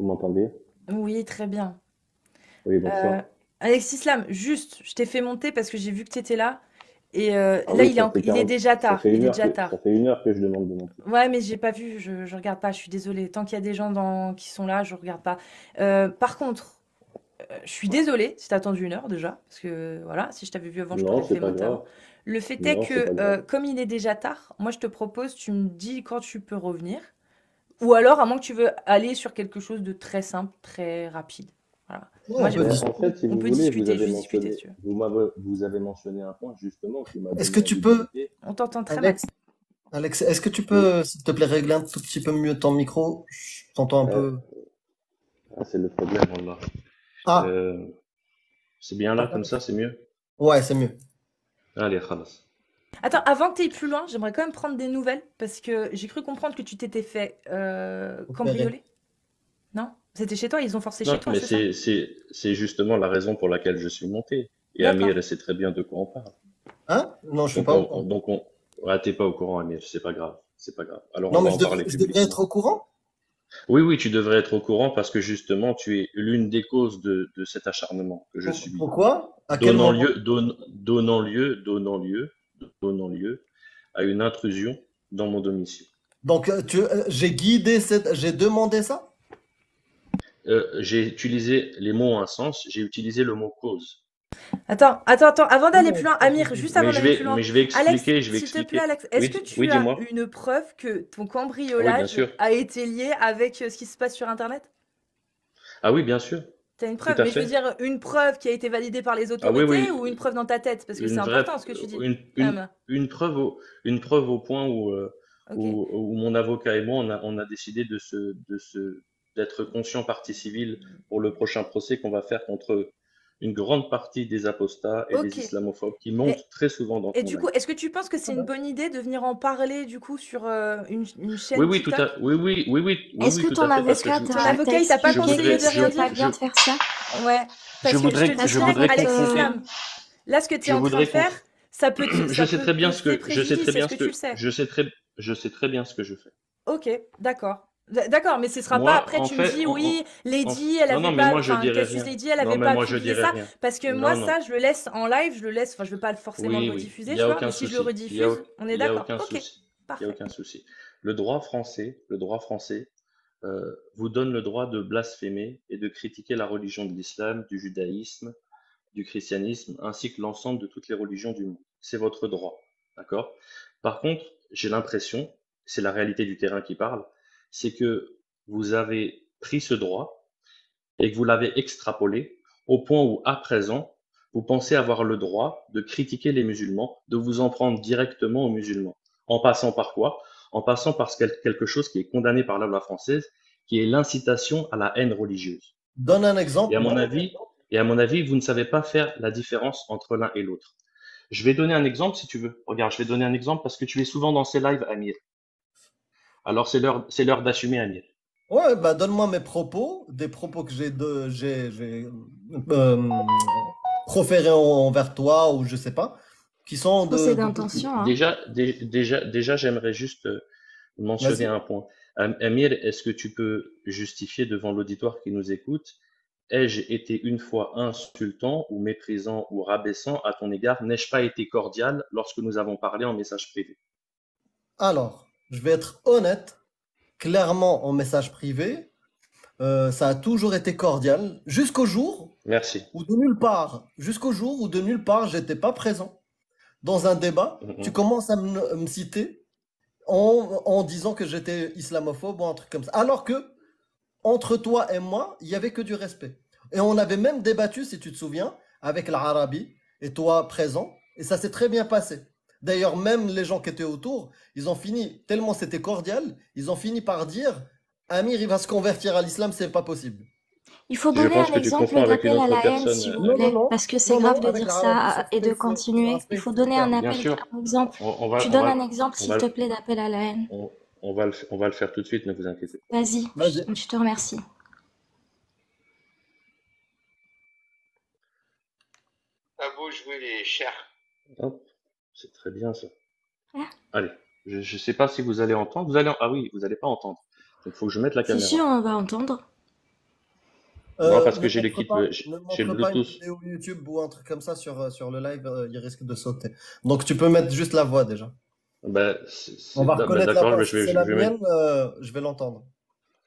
Vous m'entendez? Oui, très bien. Oui, Euh, bonsoir. Alex Islam, juste, je t'ai fait monter parce que j'ai vu que tu étais là. Et Ah là, oui, ça fait il est 40, déjà ça tard. fait Il une est heure déjà que, ça tard. fait une heure que je demande de monter. Ouais, mais j'ai pas vu, je regarde pas, je suis désolée. Tant qu'il y a des gens qui sont là, je regarde pas. Par contre, je suis désolée si t'as attendu une heure déjà, parce que voilà, si je t'avais vu avant, je Non, t'aurais c'est fait pas monter avant. grave. Le fait est Non, c'est que, pas grave. comme il est déjà tard, moi je te propose, tu me dis quand tu peux revenir. Ou alors, à moins que tu veux aller sur quelque chose de très simple, très rapide. Voilà. Ouais, Moi, on peut Ben, en discuter. fait, si on vous peut voulez, discuter, je vais discuter si tu veux. vous avez mentionné un point justement qui m'a Est-ce donné que tu envie de peux, monter. On t'entend très mal. Alex, Alex, est-ce que tu Oui. peux, s'il te plaît, régler un tout petit peu mieux ton micro? Je t'entends un Euh, peu. c'est le problème, voilà. Ah, Euh, c'est bien là, comme ça, c'est mieux? ouais, c'est mieux. Allez, khalas. Attends, avant que tu ailles plus loin, j'aimerais quand même prendre des nouvelles parce que j'ai cru comprendre que tu t'étais fait Opéré. cambrioler. Non? C'était chez toi, ils ont forcé chez Non, toi, mais c'est ça? c'est justement la raison pour laquelle je suis monté. Et D'accord. Amir sait très bien de quoi on parle. Hein? Non, je suis Donc, pas au courant. ouais, t'es pas au courant, Amir, c'est pas grave. C'est pas grave. Alors, Non, on va mais en parler je devrais être publiquement. au courant? Oui, oui, tu devrais être au courant parce que justement, tu es l'une des causes de cet acharnement que je subis. Pourquoi? À quel moment? Donnant lieu à une intrusion dans mon domicile. Donc, j'ai demandé ça? J'ai utilisé les mots ont un sens, j'ai utilisé le mot cause. Attends, avant d'aller plus Non, loin, c'est pas Amir, possible. juste avant d'aller plus loin, Mais je vais Alex, expliquer, je vais s'il te plaît, expliquer. Alex, est-ce Oui, que oui, tu as dis-moi. une preuve que ton Ah oui, bien cambriolage sûr. a été lié avec ce qui se passe sur Internet? Ah oui, bien sûr. T'as une Tout preuve, à mais je veux fait. dire une preuve qui a été validée par les Ah oui, autorités ou une oui. preuve dans ta tête? Parce que c'est Une vraie, important ce que tu dis, une, quand une, même. une preuve au point Ok. où mon avocat et moi, on a décidé d'être conscient partie civile pour le prochain procès qu'on va faire contre une grande partie des apostats et Ok. des islamophobes qui Et, montent très souvent dans et ton du coup, live. est-ce que tu penses que c'est une bonne idée de venir en parler du coup sur une chaîne TikTok? Est-ce Oui, que tout ton à fait, parce que avocat Ton t'a avocat, il t'a pas je expliqué conseillé que de voudrais, rien c'était dire? pas bien de faire ça? Ouais. Parce que je te Parce dis je qu'en direct, voudrais fait, Alex confronter, Islam, là, ce que tu es je en train de voudrais faire, conf- ça peut porter je sais très préjudice, est-ce bien que ce tu le que, sais? je sais très bien ce que je fais. Ok, d'accord. D'accord, mais ce sera pas Moi, après, en tu me fait, dis, oui, Lady, elle non, avait non, mais pas, moi, je enfin, dirais Cassius rien. Lady, elle Non, avait mais pas moi, je publié dirais ça, rien. parce que moi, Non, non. ça, je le laisse en live, je le laisse, enfin, je veux pas forcément le Oui, oui. rediffuser, Il n'y tu a vois, mais aucun si je le souci. rediffuse, on est Il y a d'accord. aucun Ok, souci. Il y a parfait. aucun souci. Le droit français vous donne le droit de blasphémer et de critiquer la religion de l'islam, du judaïsme, du christianisme, ainsi que l'ensemble de toutes les religions du monde. C'est votre droit. D'accord? Par contre, j'ai l'impression, c'est la réalité du terrain qui parle, c'est que vous avez pris ce droit et que vous l'avez extrapolé au point où, à présent, vous pensez avoir le droit de critiquer les musulmans, de vous en prendre directement aux musulmans. En passant par quoi? En passant par quelque chose qui est condamné par la loi française, qui est l'incitation à la haine religieuse. Donne un Et à exemple. mon avis, vous ne savez pas faire la différence entre l'un et l'autre. Je vais donner un exemple si tu veux. Regarde, je vais donner un exemple parce que tu es souvent dans ces lives, Amir. Alors c'est l'heure d'assumer, Amir. Ouais, bah donne-moi mes propos, des propos que j'ai euh, proférés envers toi ou je sais pas, qui sont Procès de beaucoup. d'intention, hein. Déjà, j'aimerais juste mentionner Vas-y. un point. Amir, est-ce que tu peux justifier devant l'auditoire qui nous écoute, ai-je été une fois insultant ou méprisant ou rabaissant à ton égard? N'ai-je pas été cordial lorsque nous avons parlé en message privé? Alors, je vais être honnête, clairement en message privé, ça a toujours été cordial, Merci. jusqu'au jour où de nulle part j'étais pas présent dans un débat. Tu Mhm. commences à me citer en disant que j'étais islamophobe ou un truc comme ça. Alors que entre toi et moi, il y avait que du respect. Et on avait même débattu, si tu te souviens, avec l'Arabie et toi présent, et ça s'est très bien passé. D'ailleurs, même les gens qui étaient autour, ils ont fini, tellement c'était cordial, ils ont fini par dire Amir, il va se convertir à l'islam, c'est pas possible. Il faut Je donner pense un que tu exemple confonds avec une d'appel à autre la haine, personne. s'il vous Non, non, plaît, non, parce que c'est non, grave non, de avec dire l'Arabie ça et de sur un continuer. Il faut strict donner un terme. Bien appel, sûr, un exemple. Tu on donnes va, un exemple, on s'il va, te plaît, d'appel à la haine. on va le faire tout de suite, ne vous inquiétez pas. Vas-y, Vas-y. je te remercie. Hop, c'est très bien ça. Ah, Allez, je ne sais pas si vous allez entendre. Ah oui, vous n'allez pas entendre. Donc, il faut que je mette la si, si, caméra. on va entendre. Non, parce Ne que j'ai montre pas, ne j'ai le montre pas une Bluetooth. vidéo YouTube ou un truc comme ça sur le live, il risque de sauter. Donc tu peux mettre juste la voix déjà. Ben, On va ben, reconnaître la d'accord, voix. ben, Si c'est je la vais mettre. mienne, je vais l'entendre.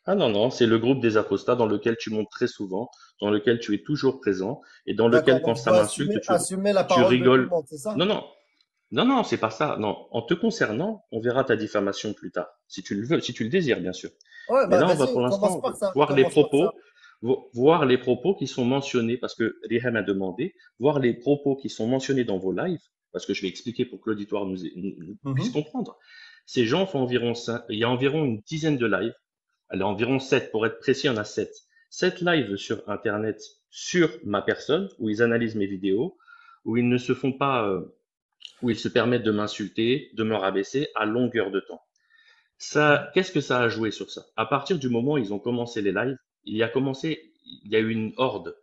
Ah non, non, c'est le groupe des apostats dans lequel tu montes très souvent, dans lequel tu es toujours présent, et dans D'accord, lequel, donc quand je ça dois assumer, m'insulte, assumer la tu parole de tout le rigoles. monde, c'est ça? Non, non, non, non, c'est pas ça. Non, en te concernant, on verra ta diffamation plus tard, si tu le veux, si tu le désires, bien sûr. Ouais, Mais bah là, on va vas-y, pour commence l'instant par ça. voir les Commence par ça. propos, voir les propos qui sont mentionnés, parce que Rihan a demandé, voir les propos qui sont mentionnés dans vos lives, parce que je vais expliquer pour que l'auditoire puisse Mhm. comprendre. Ces gens font il y a environ une dizaine de lives, allez, environ 7, pour être précis, on a 7. 7 lives sur Internet sur ma personne, où ils analysent mes vidéos, où ils ne se font pas, où ils se permettent de m'insulter, de me rabaisser à longueur de temps. Ça, qu'est-ce que ça a joué sur ça? À partir du moment où ils ont commencé les lives, il y a eu une horde,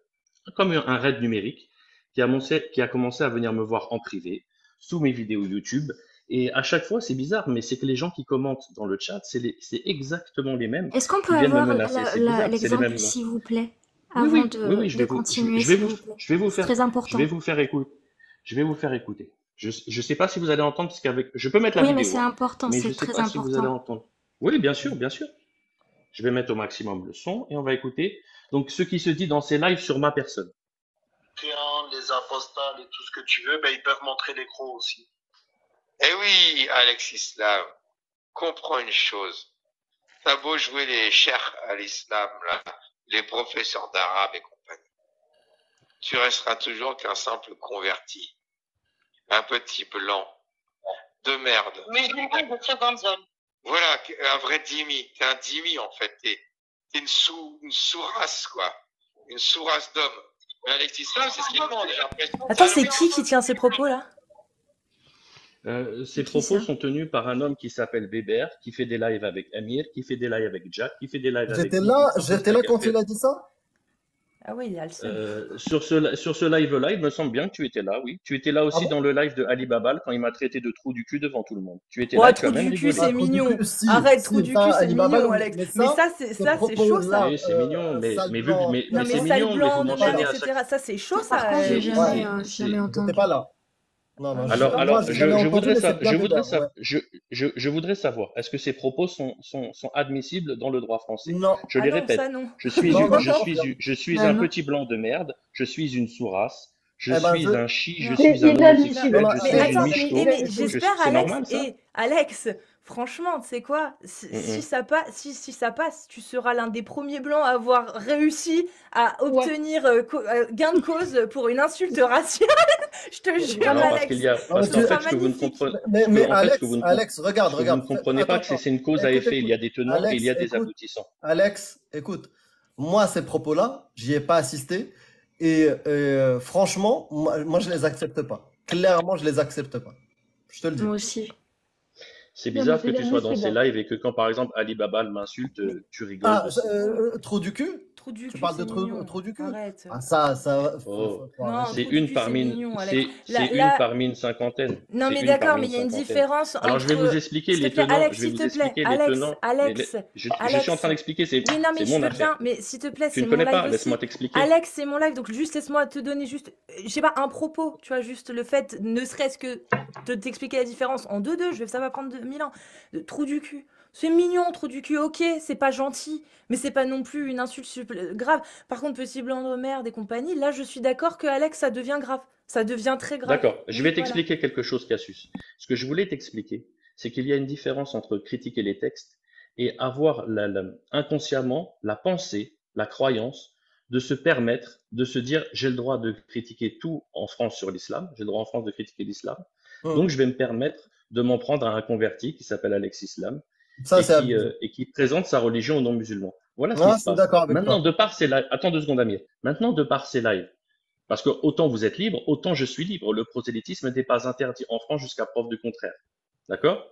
comme un raid numérique, qui a commencé à venir me voir en privé, sous mes vidéos YouTube. Et à chaque fois, c'est bizarre, mais c'est que les gens qui commentent dans le chat, c'est exactement les mêmes Est-ce qu'on qui peut viennent me avoir menacer. C'est bizarre, c'est les l'exemple, mêmes noms. s'il vous plaît, Oui, avant oui, oui, oui, de continuer, je vais s'il vous, vous plaît? je vais vous C'est faire, très important. je vais vous faire écouter. Je sais pas si vous allez entendre, parce qu'avec, je peux mettre la Oui, mais vidéo, c'est hein, important, mais je c'est sais très pas si vous allez important. entendre. Oui, bien sûr, bien sûr. Je vais mettre au maximum le son et on va écouter. Donc, ce qui se dit dans ces lives sur ma personne. Les apostats et tout ce que tu veux, ben, ils peuvent montrer les gros aussi. Eh oui, Alex Islam, comprends une chose. T'as beau jouer les chers à l'islam, là, les professeurs d'arabe et compagnie. Tu resteras toujours qu'un simple converti. Un petit blanc. De merde. Mais je viens de seconde zone. Voilà, un vrai dhimmi. T'es un dhimmi, en fait. T'es une sous-race, quoi. Une sous-race d'hommes. Mais Alex Islam, c'est ce qu'il demande, j'ai l'impression. Attends, c'est qui tient ces propos-là? Ces Qui propos ça? sont tenus par un homme qui s'appelle Weber, qui fait des lives avec Amir, qui fait des lives avec Jack, qui fait des lives avec J'étais là quand il a dit ça? Ah oui, il y a le seum. sur ce live-là, il me semble bien que tu étais là, oui. Tu étais là Ah aussi bon? dans le live de Ali Babal quand il m'a traité de trou du cul devant tout le monde. Tu étais Ouais, là et tu trou as même du cul, rigolé. c'est Ah, trou du mignon. cul, si, Arrête, trou si, du ça, cul, c'est Ali Babal, mignon, oui. Alex. Mais Mais ça, ça, ce c'est chaud, ça. propos-là, Oui, c'est mignon, sale mais blanc, Non, mais c'est sale mignon, mais blanc vous de m'enchaînez merde, à chaque etc. Ça, c'est chaud, Par ça. contre, j'ai c'est, jamais c'est, j'étais pas là. Non, non, Je sais pas. moi, alors, j'ai jamais entendu, mais c'est bien Weber, ouais. je voudrais savoir, est-ce que ces propos sont admissibles dans le droit français? Non, Je Ah les non, répète, ça non. non, non, je confirme. je suis Bah un non. petit blanc de merde, je suis une sous-race, je Eh ben, suis un chi, je Non. C'est suis un Non, homosexuel, non, je mais suis une attends, michto. mais j'espère, C'est Alex, normal, ça? Alex, franchement, tu sais quoi, si ça passe, si ça passe, tu seras l'un des premiers blancs à avoir réussi à obtenir gain de cause pour une insulte raciale. Je te jure, Non, parce Alex. parce Ce qu'en sera fait, ce que vous ne magnifique. comprenez, Mais en fait, Alex, regarde, ce que vous ne comprenez pas, Attends, que c'est attends. une cause à Écoute, effet. Il y a des tenants et il y a des écoute, aboutissants. Alex, écoute. Moi, ces propos-là, j'y ai pas assisté. Et franchement, moi, je les accepte pas. Clairement, je les accepte pas. Je te le dis. Moi aussi. C'est Non, mais bizarre que c'est tu sois dans ces inadmissible. lives et que quand, par exemple, Ali Babal m'insulte, tu rigoles Ah, aussi. trou du cul? Trou du Tu cul, parles de c'est mignon. trou du cul? Arrête. Ah, ça, Oh, faut Non, arrêter. c'est trou du une cul, parmi c'est une, mignon, Alex. c'est Là, une là, parmi une cinquantaine. non, C'est mais une d'accord, parmi mais une il y a une cinquantaine. différence Alors, je vais vous entre. expliquer S'il te les plaît, tenants. Alex, Je vais s'il vous te plaît, expliquer les tenants. Alex, Je suis en train d'expliquer, c'est Oui, non, mais je mon veux affaire. bien, mais s'il te plaît, Tu c'est ne mon connais live pas, aussi. laisse-moi t'expliquer. Alex, c'est mon live, donc juste laisse-moi te donner juste, je sais pas, un propos, tu vois, juste le fait, ne serait-ce que de t'expliquer la différence en 2-2, ça va prendre 1000 ans. Trou du cul. C'est mignon, trou du cul, ok, c'est pas gentil, mais c'est pas non plus une insulte grave. Par contre, petit blanc de merde et compagnie, là, je suis d'accord que Alex, ça devient grave. Ça devient très grave. D'accord, je Oui, vais voilà. t'expliquer quelque chose, Cassius. Ce que je voulais t'expliquer, c'est qu'il y a une différence entre critiquer les textes et avoir inconsciemment la pensée, la croyance de se permettre de se dire j'ai le droit de critiquer tout en France sur l'islam, j'ai le droit en France de critiquer l'islam, donc je vais me permettre de m'en prendre à un converti qui s'appelle Alex Islam Ça, c'est abusé. et qui présente sa religion aux non-musulmans. Voilà ce Ah, qui je se suis passe. d'accord avec Maintenant, toi. de par ces lives, attends 2 secondes, Amir. Maintenant, de par ces lives, parce que autant vous êtes libre, autant je suis libre. Le prosélytisme n'est pas interdit en France jusqu'à preuve du contraire. D'accord?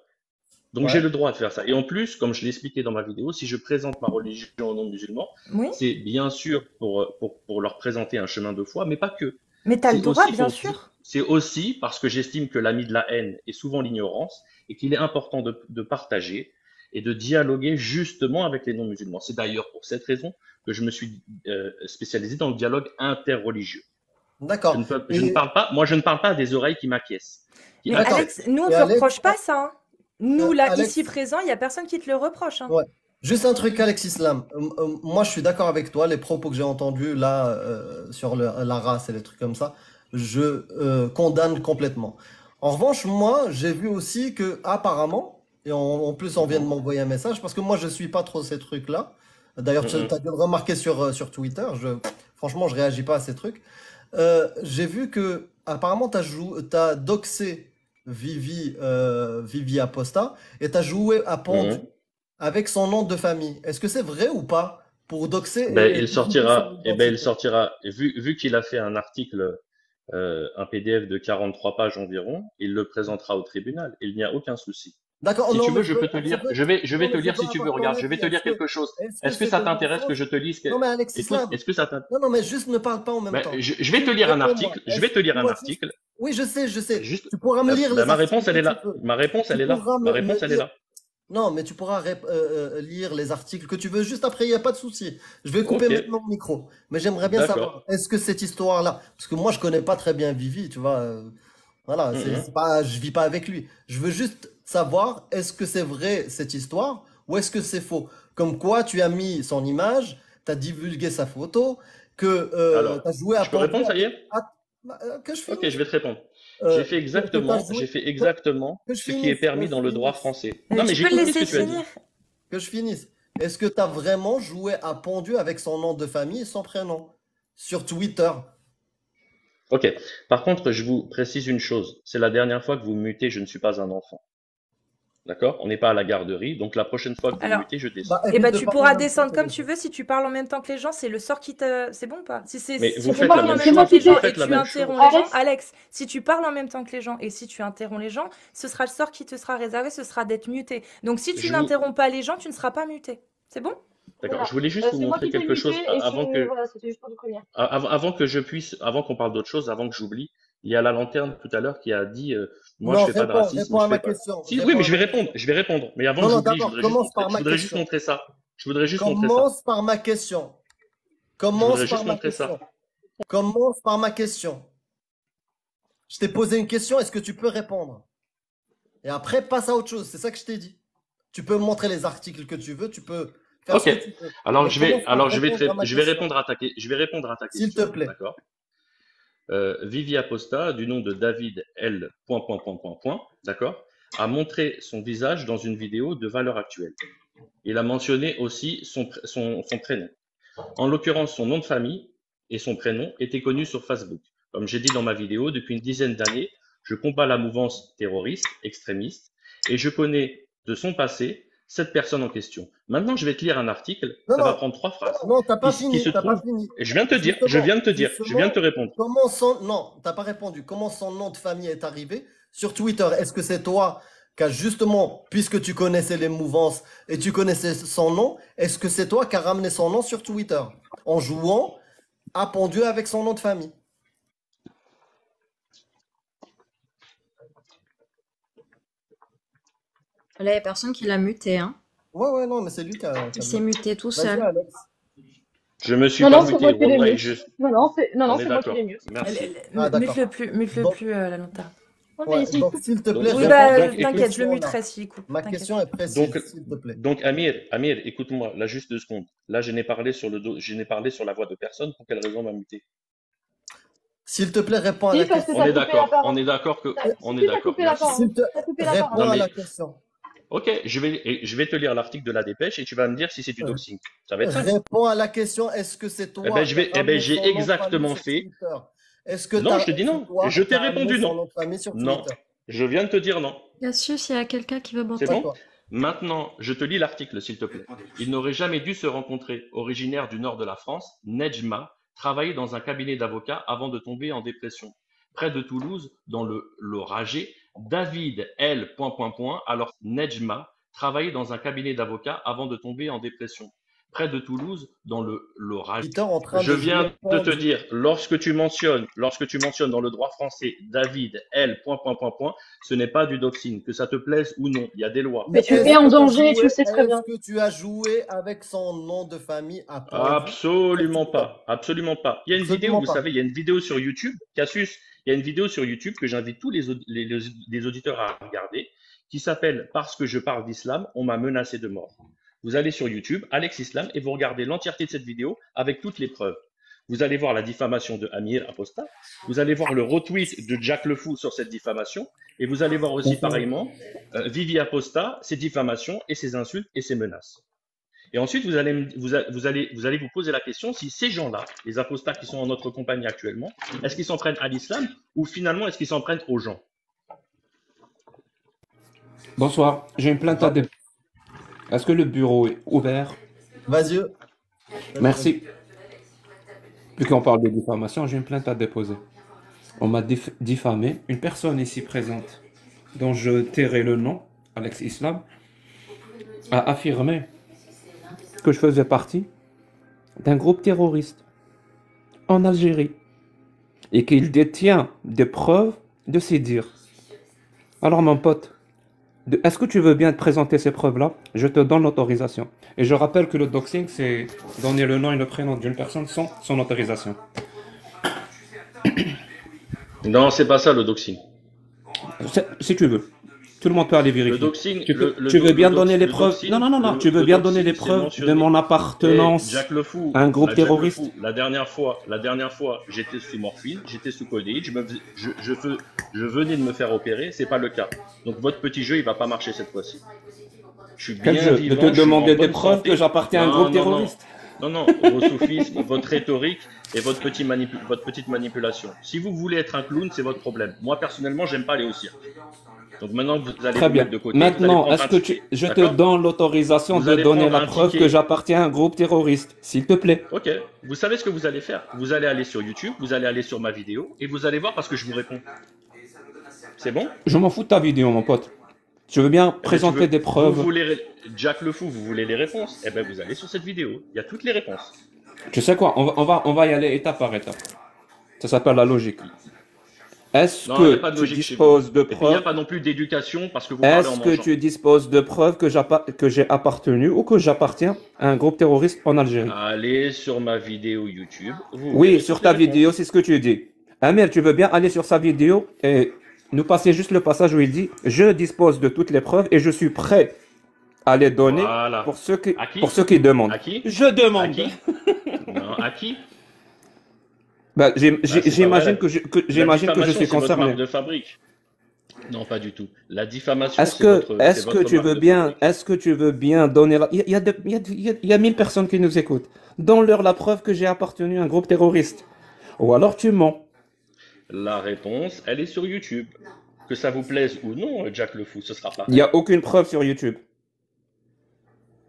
Donc j'ai Ouais. le droit de faire ça. Et en plus, comme je l'ai expliqué dans ma vidéo, si je présente ma religion aux non-musulmans, Oui, c'est bien sûr pour leur présenter un chemin de foi, mais pas que. mais t'as le C'est droit, aussi bien pour sûr. c'est aussi parce que j'estime que l'ami de la haine est souvent l'ignorance et qu'il est important de partager et de dialoguer justement avec les non-musulmans. C'est d'ailleurs pour cette raison que je me suis spécialisé dans le dialogue interreligieux. D'accord. Je ne parle pas, moi, je ne parle pas à des oreilles qui m'acquiescent. Mais Alex, nous, on ne te reproche pas ça. Hein. Nous, là, Alex, ici présents, il n'y a personne qui te le reproche. Hein. Ouais. Juste un truc, Alex Islam. Moi, je suis d'accord avec toi. Les propos que j'ai entendus là sur la race et les trucs comme ça, je condamne complètement. En revanche, moi, j'ai vu aussi que apparemment, et en plus, on vient de m'envoyer un message parce que moi, je suis pas trop ces trucs-là. D'ailleurs, tu as dû le remarquer sur Twitter. Franchement, je réagis pas à ces trucs. J'ai vu que apparemment, t'as doxé Vivi Aposta et t'as joué à pendu avec son nom de famille. Est-ce que c'est vrai ou pas pour doxer il sortira. Vu qu'il a fait un article, un PDF de 43 pages environ, il le présentera au tribunal. Il n'y a aucun souci. D'accord. Si tu veux, je peux te lire. Je vais te lire si tu veux. Regarde, je vais te lire quelque chose. Est-ce que ça t'intéresse que je te lise? Non, mais Alex Islam. Est-ce que ça t'intéresse? Non, mais juste ne parle pas en même temps. Je vais te lire un article. Je vais te lire un article. Oui, je sais. Juste, tu pourras me lire les ma réponse, elle est là. Ma réponse, elle est là. Ma réponse, elle est là. Non, mais tu pourras lire les articles que tu veux juste après, il n'y a pas de souci. Je vais couper maintenant le micro. Mais j'aimerais bien savoir, est-ce que cette histoire-là, parce que moi, je connais pas très bien Vivi, tu vois, voilà, c'est pas, je vis pas avec lui. Je veux juste savoir, est-ce que c'est vrai cette histoire ou est-ce que c'est faux? Comme quoi, tu as mis son image, tu as divulgué sa photo, que tu as joué à... Je peux répondre, ça y est? Que je finisse. Ok, je vais te répondre. J'ai fait exactement ce qui est permis dans le droit français. Non, mais j'ai compris ce que tu as dit. Que je finisse. Est-ce que tu as vraiment joué à pendu avec son nom de famille et son prénom sur Twitter? Ok. Par contre, je vous précise une chose. C'est la dernière fois que vous mutez, je ne suis pas un enfant. D'accord? On n'est pas à la garderie, donc la prochaine fois que vous mutez, je descends. Tu pourras descendre comme tu veux si tu parles en même temps que les gens, c'est le sort qui te... C'est bon ou pas? Si vous tu parles en même temps que les gens et tu interromps les gens, Alex, si tu parles en même temps que les gens et si tu interromps les gens, ce sera le sort qui te sera réservé, ce sera d'être muté. Donc si tu n'interromps pas les gens, tu ne seras pas muté. C'est bon? D'accord, je voulais juste vous montrer quelque chose avant qu'on parle d'autre chose, avant que j'oublie. Il y a la lanterne tout à l'heure qui a dit moi je fais pas de racisme. Réponds à ma question. Oui, mais je vais répondre. Mais avant que j'oublie, je voudrais juste montrer ça. Commence par ma question. Commence par ma question. Je t'ai posé une question, est-ce que tu peux répondre? Et après, passe à autre chose. C'est ça que je t'ai dit. Tu peux me montrer les articles que tu veux, tu peux faire ce que tu veux. Alors je vais répondre à ta question. S'il te plaît. D'accord. Vivi Aposta, du nom de David L. D'accord, a montré son visage dans une vidéo de Valeurs Actuelles. Il a mentionné aussi son prénom. En l'occurrence, son nom de famille et son prénom étaient connus sur Facebook. Comme j'ai dit dans ma vidéo, depuis une dizaine d'années, je combats la mouvance terroriste, extrémiste, et je connais de son passé cette personne en question. Maintenant, je vais te lire un article, ça va prendre 3 phrases. Non, t'as pas fini. Je viens de te répondre. Non, t'as pas répondu. Comment son nom de famille est arrivé sur Twitter? Est-ce que c'est toi qui as justement, puisque tu connaissais les mouvances et tu connaissais son nom, est-ce que c'est toi qui as ramené son nom sur Twitter en jouant à pendu avec son nom de famille? Là, il n'y a personne qui l'a muté. Hein. Ouais, non, mais c'est lui qui a... Il s'est muté tout seul. Alex. Je me suis pas muté. Non, c'est moi qui l'ai mute. Mute-le plus, la lanterne. Ouais, donc, s'il te plaît, t'inquiète, je le muterai s'il coupe. Ma question est précise, s'il te plaît. Donc, Amir, écoute-moi, là, juste 2 secondes. Là, je n'ai parlé sur la voix de personne. Pour quelle raison m'a muté? S'il te plaît, réponds à la question. On est d'accord. S'il te plaît, réponds à la question. Ok, je vais te lire l'article de la dépêche et tu vas me dire si c'est du doxing. Ça va être ça. Réponds à la question, est-ce que c'est toi? J'ai exactement fait. Non, je te dis non. Je t'ai répondu non. Non, je viens de te dire non. Bien sûr, s'il y a quelqu'un qui veut m'entendre. C'est bon? Maintenant, je te lis l'article, s'il te plaît. Ils n'auraient jamais dû se rencontrer. Originaire du nord de la France, Nejma travaillait dans un cabinet d'avocats avant de tomber en dépression. Près de Toulouse, dans le Lauragais, David L. Alors Nejma travaillait dans un cabinet d'avocats avant de tomber en dépression. près de Toulouse, dans l'orage. Je viens de te dire, lorsque tu mentionnes dans le droit français David, L, ce n'est pas du doxing, que ça te plaise ou non, il y a des lois. Mais tu le mets en danger, tu le sais très bien. Est-ce que tu as joué avec son nom de famille à Absolument pas, absolument pas. Il y a une vidéo, vous savez, il y a une vidéo sur YouTube, Cassius, il y a une vidéo sur YouTube que j'invite tous les auditeurs à regarder, qui s'appelle « Parce que je parle d'islam, on m'a menacé de mort ». Vous allez sur YouTube, Alex Islam, et vous regardez l'entièreté de cette vidéo avec toutes les preuves. Vous allez voir la diffamation de Amir Apostat, vous allez voir le retweet de Jack le Fou sur cette diffamation, et vous allez voir aussi pareillement Vivi Apostat, ses diffamations et ses insultes et ses menaces. Et ensuite, vous allez vous poser la question si ces gens-là, les apostats qui sont en notre compagnie actuellement, est-ce qu'ils s'en prennent à l'islam ou finalement est-ce qu'ils s'en prennent aux gens? Bonsoir, j'ai une plainte à déposer. Est-ce que le bureau est ouvert? Vas-y. Merci. Puisqu'on parle de diffamation, j'ai une plainte à déposer. On m'a diffamé. Une personne ici présente, dont je tairai le nom, Alex Islam, a affirmé que je faisais partie d'un groupe terroriste en Algérie et qu'il détient des preuves de ces dires. Alors mon pote, est-ce que tu veux bien te présenter ces preuves-là? Je te donne l'autorisation. Et je rappelle que le doxing, c'est donner le nom et le prénom d'une personne sans son autorisation. Non, c'est pas ça le doxing. Si tu veux. Tout le monde peut aller vérifier. Le doxing, tu veux bien donner les preuves? Non. Tu veux bien donner les preuves de mon appartenance à un groupe terroriste? La dernière fois, j'étais sous morphine, j'étais sous codéine, je venais de me faire opérer, c'est pas le cas. Donc votre petit jeu, il va pas marcher cette fois-ci. Je suis bien vivant, de te demander des preuves que j'appartiens à un groupe terroriste? Non, vos soufismes, votre rhétorique et votre petite manipulation. Si vous voulez être un clown, c'est votre problème. Moi, personnellement, j'aime pas aller au cirque. Donc maintenant, vous allez Très bien. De côté. Maintenant, est-ce que je te donne l'autorisation de donner la preuve que j'appartiens à un groupe terroriste, s'il te plaît? Ok. Vous savez ce que vous allez faire? Vous allez aller sur YouTube, vous allez aller sur ma vidéo et vous allez voir parce que je vous réponds. C'est bon? Je m'en fous de ta vidéo, mon pote. Je veux bien présenter des preuves. Jack le Fou, vous voulez les réponses? Eh bien, vous allez sur cette vidéo. Il y a toutes les réponses. Tu sais quoi? On va y aller étape par étape. Ça s'appelle la logique. Est-ce que tu disposes de preuves? Il n'y a pas non plus d'éducation parce que vous parlez en mangeant. Est-ce que tu disposes de preuves que j'ai appartenu ou que j'appartiens à un groupe terroriste en Algérie? Allez sur ma vidéo YouTube. Oui, sur ta vidéo, c'est ce que tu dis. Amir, tu veux bien aller sur sa vidéo et nous passer juste le passage où il dit « Je dispose de toutes les preuves et je suis prêt à les donner pour ceux qui demandent. » À qui? Je demande. À qui? Non, à qui? Bah, j'imagine que je suis concerné. Marque de fabrique. Non, pas du tout. La diffamation. Est-ce que tu veux bien donner il y a 1000 personnes qui nous écoutent. Donne-leur la preuve que j'ai appartenu à un groupe terroriste. Ou alors tu mens. La réponse, elle est sur YouTube. Que ça vous plaise ou non, Jack le Fou, ce sera pas. Il n'y a aucune preuve sur YouTube.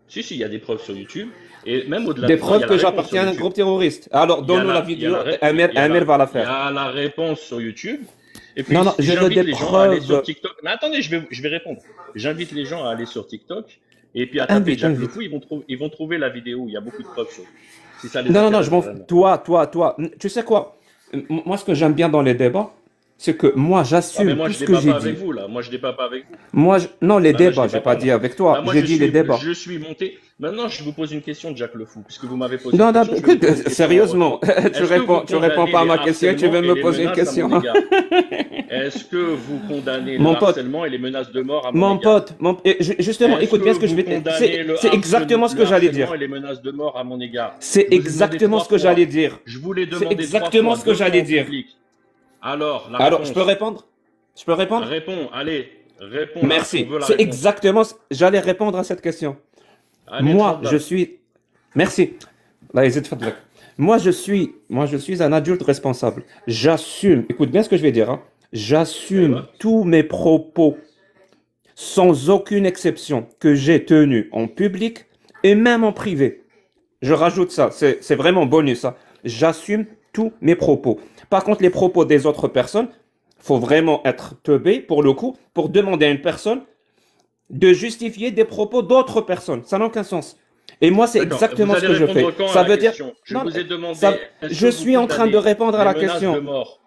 Si, il y a des preuves sur YouTube. Et même au-delà des preuves que j'appartiens à un groupe terroriste. Alors, donne-nous la vidéo, Amir va la faire. Il y a la réponse sur YouTube. Et puis, non, je veux des preuves. Sur TikTok. Mais attendez, je vais répondre. J'invite les gens à aller sur TikTok. Et puis à taper Jack le Fou, ils vont trouver la vidéo. Il y a beaucoup de preuves sur. Si ça les non, je m'en fous. Toi. Tu sais quoi? Moi, ce que j'aime bien dans les débats, c'est que moi, j'assume tout ce que j'ai dit. Moi, je débat pas avec vous. Non, les débats, j'ai pas dit avec toi. J'ai dit les débats. Je suis monté. Maintenant, je vous pose une question, Jack le Fou, puisque vous m'avez posé une question. Sérieusement, tu réponds pas à ma question, tu veux me poser une question. Est-ce que vous condamnez le harcèlement et les menaces de mort à mon égard? Mon pote, justement, écoute bien ce que je vais te dire. C'est exactement ce que j'allais dire. Et les menaces de mort à mon égard. C'est exactement ce que j'allais dire. Je voulais demander. C'est exactement ce que j'allais dire. Alors, je peux répondre? Réponds, allez, réponds. Merci. C'est exactement. J'allais répondre à cette question. Allez, moi, je suis. Merci. Moi, je suis un adulte responsable. J'assume. Écoute bien ce que je vais dire. Hein. J'assume tous mes propos, sans aucune exception, que j'ai tenus en public et même en privé. Je rajoute ça. C'est vraiment bonus. Ça. J'assume tous mes propos. Par contre, les propos des autres personnes, faut vraiment être teubé pour le coup, pour demander à une personne de justifier des propos d'autres personnes. Ça n'a aucun sens. Et moi, c'est D'accord. exactement Vous ce allez que je fais. répondre quand à Ça la veut dire... question? Je Non, vous ai demandé, ça... est-ce je que suis vous en train de condamnez répondre à les la menaces question. de mort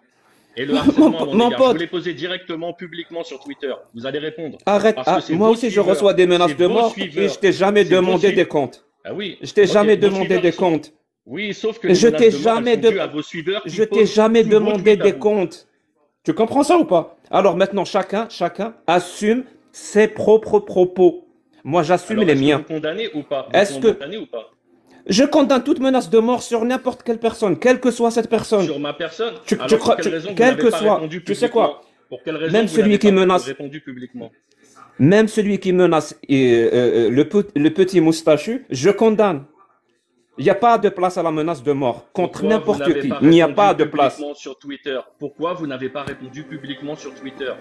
et le harcèlement à mon Mon égard? Je vous pote, l'ai posé directement, publiquement sur Twitter. Vous allez répondre. arrête. Parce que Ah, c'est moi vos aussi, je suiveurs. reçois des C'est menaces de vos mort et suiveurs. je t'ai jamais C'est vos demandé des suiveurs. comptes. Ah oui. Je t'ai Ok, jamais vos demandé suiveurs, des ils sont... comptes. Oui, sauf que les Je menaces t'ai de mort, elles jamais sont de... dues à vos suiveurs qui Je t'ai postent jamais tous vos demandé tweets à des vous. comptes. Tu comprends ça ou pas? Alors maintenant, chacun assume ses propres propos. Moi, j'assume Alors, les est-ce que miens. vous condamnez ou pas? Vous Est-ce que condamnez ou pas? je condamne toute menace de mort sur n'importe quelle personne, quelle que soit cette personne? Sur ma personne? Tu Alors, pour crois, quelle raison vous quelle n'avez que pas soit, répondu tu sais publiquement? quoi? Pour quelle raison Même vous celui n'avez qui pas menace, répondu publiquement? même celui qui menace le petit moustachu, je condamne. Il n'y a pas de place à la menace de mort contre Pourquoi vous n'importe n'avez qui. pas Il n'y a répondu pas de place. publiquement sur Twitter? Pourquoi vous n'avez pas répondu publiquement sur Twitter?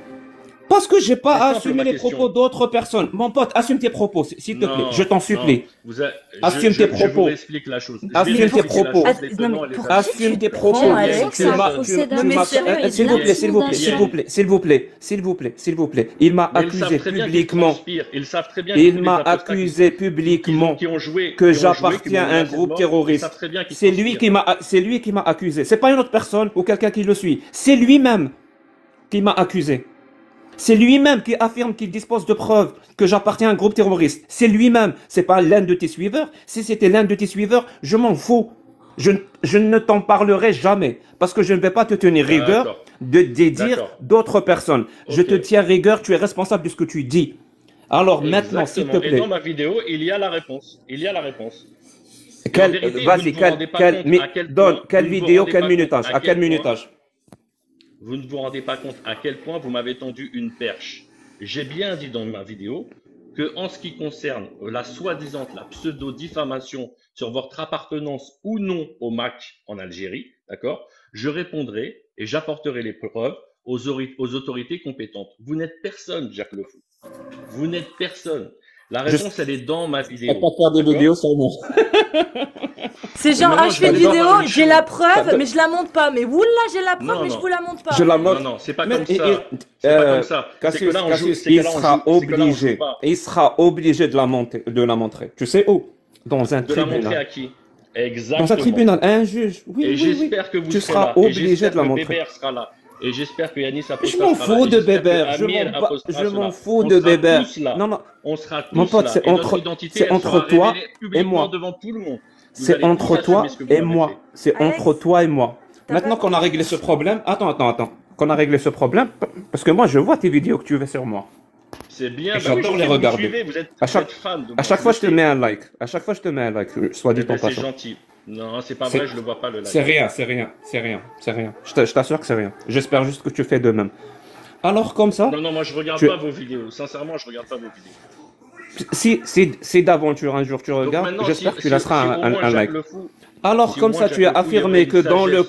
Parce que j'ai C'est pas à simple assumer ma les question. propos d'autres personnes. Mon pote, assume tes propos, s'il te plaît. Je Non, t'en non. supplie. Je Assume tes vous propos. réexplique la chose. Je vais Assume tes réexpliquer la propos. chose, les Non, tenants mais et les pour aboutissants. Assume tes prends, propos. Il y a Alex. une C'est un personne. procès Non, mais d'armes sérieux, sérieux, S'il il vous y a plaît, s'il vous plaît, une s'il vous plaît, s'il vous plaît, s'il vous plaît, s'il vous plaît. Il m'a Mais ils savent accusé très bien qu'ils publiquement. conspirent. Ils savent très bien que tous Il les m'a apostats accusé publiquement qui ont joué, que qui m'ont j'appartiens à un menacé de groupe mort, ils savent terroriste. très bien qu'ils C'est lui conspirent. c'est lui qui m'a accusé. C'est pas une autre personne ou quelqu'un qui le suit. C'est lui-même qui m'a accusé. C'est lui-même qui affirme qu'il dispose de preuves que j'appartiens à un groupe terroriste. C'est lui-même. C'est pas l'un de tes suiveurs. Si c'était l'un de tes suiveurs, je m'en fous. Je ne t'en parlerai jamais parce que je ne vais pas te tenir rigueur D'accord. de dire D'accord. d'autres personnes. Je Ok. te tiens rigueur, tu es responsable de ce que tu dis. Alors maintenant, s'il te Exactement. Et plaît, dans ma vidéo, il y a la réponse. Il y a la réponse. Et en vérité, vous ne vas-y, vous rendez pas compte à quel donne, point- quelle vous ne vous vidéo, rendez quel pas minutage, compte à quel minutage? Vous ne vous rendez pas compte à quel point vous m'avez tendu une perche. J'ai bien dit dans ma vidéo que en ce qui concerne la soi-disant, la pseudo-diffamation sur votre appartenance ou non au MAC en Algérie, d'accord, je répondrai et j'apporterai les preuves aux autorités compétentes. Vous n'êtes personne, Jacques Le Fou. Vous n'êtes personne. La réponse, elle est dans ma vidéo. pas faire des d'accord vidéos sur moi. C'est genre, Non, ah, non, je je fais une vais aller vidéo, voir j'ai la preuve, mais je la montre pas. Mais oula, j'ai la preuve, Non, mais je non. vous la montre pas. Je la Non, montre. non, c'est pas Mais comme ça. C'est pas comme ça. C'est que Cassius, là, on joue. Cassius, C'est que il là, on sera joue. C'est que là, on joue obligé. pas. Il sera obligé de la montrer. Tu sais où? Dans un De la montrer tribunal. à qui? Dans Exactement. un tribunal, à un juge. Oui, Et oui, oui. j'espère que vous Tu serez seras là. obligé Et j'espère de la que montrer. Bébert sera là. Et j'espère que Yanis Apostat Je m'en sera là. fous Et de j'espère que Bébert. Amir Apostat Je sera m'en là. fous On de sera Bébert. tous là. Non, non. On sera tous Mon pote, là. c'est Et notre entre, identité, c'est elle entre sera toi révélée et publiquement moi. devant tout le monde. Vous C'est allez entre tous toi assumer ce que vous et avez moi. fait. C'est Alex, entre toi et moi. t'as Maintenant pas- qu'on a réglé ce problème, attends. Qu'on a réglé ce problème, parce que moi je vois tes vidéos que tu fais sur moi. C'est bien. Et Bah oui, j'adore je les sais, vous me regarder. suivez, vous êtes À chaque- fan de moi. À chaque je fois le je te sais. mets un like. À chaque fois je te mets un like. Soit Eh dit ben, en c'est passant. gentil. Non, c'est pas C'est- vrai, je le vois pas le like. C'est rien. Je t'assure que c'est rien. J'espère juste que tu fais de même. Alors comme ça, Non, moi je regarde Tu- pas vos vidéos. Sincèrement, je regarde pas vos vidéos. si d'aventure un jour tu Donc regardes, maintenant, j'espère que tu laisseras si au un moins like. Jacques Le Fou, Alors si comme au ça moins tu as Jacques Le Fou, il y affirmé aurait que une dans le sagesse.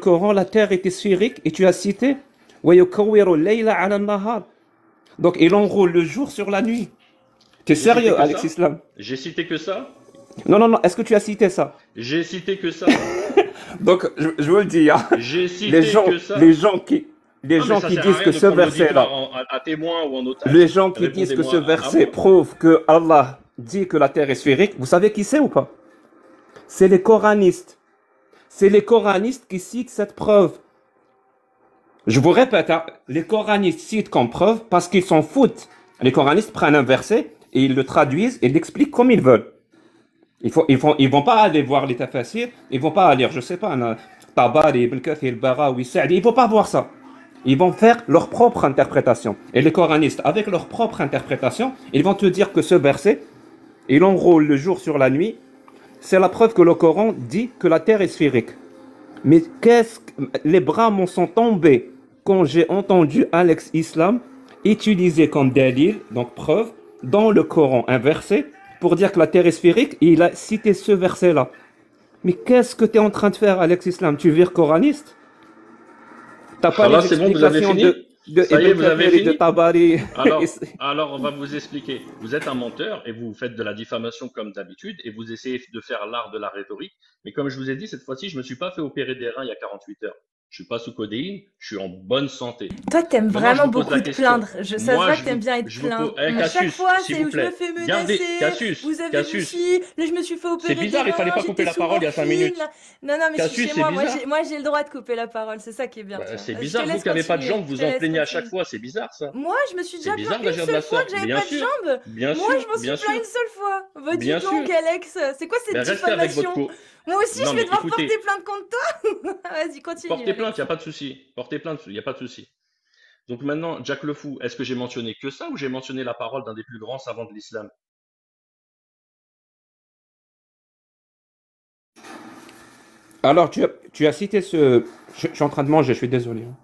Coran, la terre était sphérique et tu as cité وَيُكَوِّرُ اللَّيْلَ عَلَى النَّهَارِ. Donc il enroule le jour sur la nuit. T'es J'ai cité sérieux, que Alex ça Islam? J'ai cité que ça Non, est-ce que tu as cité ça? J'ai cité que ça. Donc je vous le dis, hein, J'ai cité les gens que ça. qui Non, mais ça disent sert à que rien de ce prendre le verset-là, diplôme à témoin ou en otage. les gens qui disent que ce Répondez-moi à verset moi. prouve que Allah dit que la terre est sphérique, vous savez qui c'est ou pas? C'est les coranistes. C'est les coranistes qui citent cette preuve. Je vous répète, hein, les coranistes citent comme preuve parce qu'ils s'en foutent. Les coranistes prennent un verset et ils le traduisent et l'expliquent comme ils veulent. Ils vont pas aller voir les tafassirs, ils vont pas lire, je sais pas, Tabari, Ibn Kathir, Barawi, Sa'di, ils vont pas voir ça. Ils vont faire leur propre interprétation. Et les coranistes, avec leur propre interprétation, ils vont te dire que ce verset, il enrôle le jour sur la nuit, c'est la preuve que le Coran dit que la terre est sphérique. Mais les bras m'en sont tombés quand j'ai entendu Alex Islam utiliser comme dalil, donc preuve, dans le Coran, un verset pour dire que la terre est sphérique, et il a cité ce verset-là. Mais qu'est-ce que tu es en train de faire, Alex Islam? Tu vires coraniste? T'as pas Alors, les c'est bon, vous avez explications fini de Ça y est, Ibn vous avez Kathir et de fini Tabari. Alors, on va vous expliquer. Vous êtes un menteur et vous faites de la diffamation comme d'habitude et vous essayez de faire l'art de la rhétorique. Mais comme je vous ai dit, cette fois-ci, je ne me suis pas fait opérer des reins il y a 48 heures. Je suis pas sous codéine, je suis en bonne santé. Toi, t'aimes Maintenant, je vraiment vous pose beaucoup la te question. plaindre. Ça se Moi, voit je que t'aimes vous, bien être je vous plaint. pose... Eh, À chaque Cassius, fois, s'il c'est vous je me plaît, fais gardez, menacer, Cassius, vous avez vu Cassius. ci, là je me suis fait C'est opérer des bizarre, il fallait reins, pas couper j'étais la sous parole il y a 5 morphine. minutes. Là. Non, mais je suis Cassius, chez c'est moi, bizarre. moi j'ai le droit de couper la parole, c'est ça qui est bien. Bah, Tiens. c'est Je te bizarre, vous laisse qui n'avez pas de continuer, jambes, je vous te en laisse plaignez à chaque continuer. fois, c'est bizarre ça. Moi, je me suis C'est déjà bizarre plaint une d'agir de seule la fois sorte. que j'avais Bien pas de sûr, jambes. bien Moi, sûr, je m'en suis bien plaint sûr, une seule fois. Bah, dis bien donc, sûr. Alex, c'est quoi cette Mais restez avec votre diffamation? Moi aussi, Non je vais mais devoir écoutez, porter plainte contre toi. Vas-y, continue, portez plainte, Alex. il n'y a pas de souci. Portez plainte, il n'y a pas de souci. Donc maintenant, Jack le Fou, est-ce que j'ai mentionné que ça ou j'ai mentionné la parole d'un des plus grands savants de l'islam? Alors, tu as cité ce... Je suis en train de manger, je suis désolé. Hein.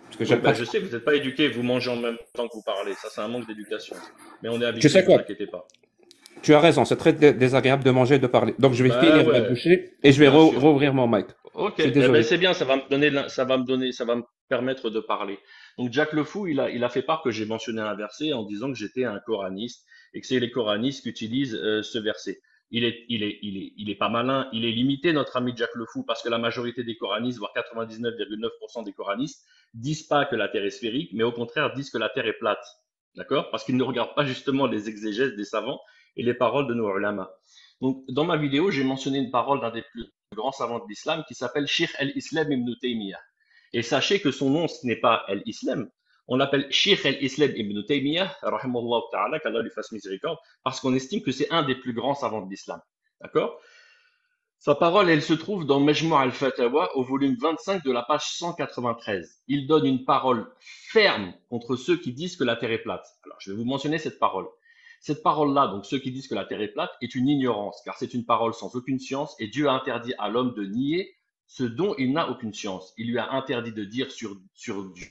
Parce que Oui, j'aime bah, pas... je sais que vous n'êtes pas éduqué, vous mangez en même temps que vous parlez. Ça, c'est un manque d'éducation. Mais on est Tu habitué, sais ne vous quoi? inquiétez pas. Tu as raison, c'est très désagréable de manger et de parler. Donc, je vais Bah finir ma ouais, bouchée et je vais bien sûr. rouvrir mon mic. Ok, Je suis eh ben désolé. c'est bien, ça va me permettre de parler. Donc Jack le Fou, il a fait part que j'ai mentionné un verset en disant que j'étais un coraniste et que c'est les coranistes qui utilisent ce verset. Il est pas malin, il est limité notre ami Jack le Fou parce que la majorité des coranistes, voire 99,9% des coranistes, disent pas que la Terre est sphérique, mais au contraire disent que la Terre est plate. D'accord? Parce qu'ils ne regardent pas justement les exégèses des savants et les paroles de nos ulama. Donc, dans ma vidéo, j'ai mentionné une parole d'un des plus grands savants de l'islam qui s'appelle Sheikh al-Islam ibn Taymiyyah. Et sachez que son nom, ce n'est pas al-Islam. On l'appelle Sheikh al-Islam ibn Taymiyyah, rahimahullah ta'ala, qu'Allah lui fasse miséricorde, parce qu'on estime que c'est un des plus grands savants de l'islam. D'accord? Sa parole, elle se trouve dans Majmu' al-Fatawa, au volume 25 de la page 193. Il donne une parole ferme contre ceux qui disent que la Terre est plate. Alors, je vais vous mentionner cette parole. Cette parole-là, donc ceux qui disent que la Terre est plate, est une ignorance, car c'est une parole sans aucune science, et Dieu a interdit à l'homme de nier ce dont il n'a aucune science. Il lui a interdit de dire sur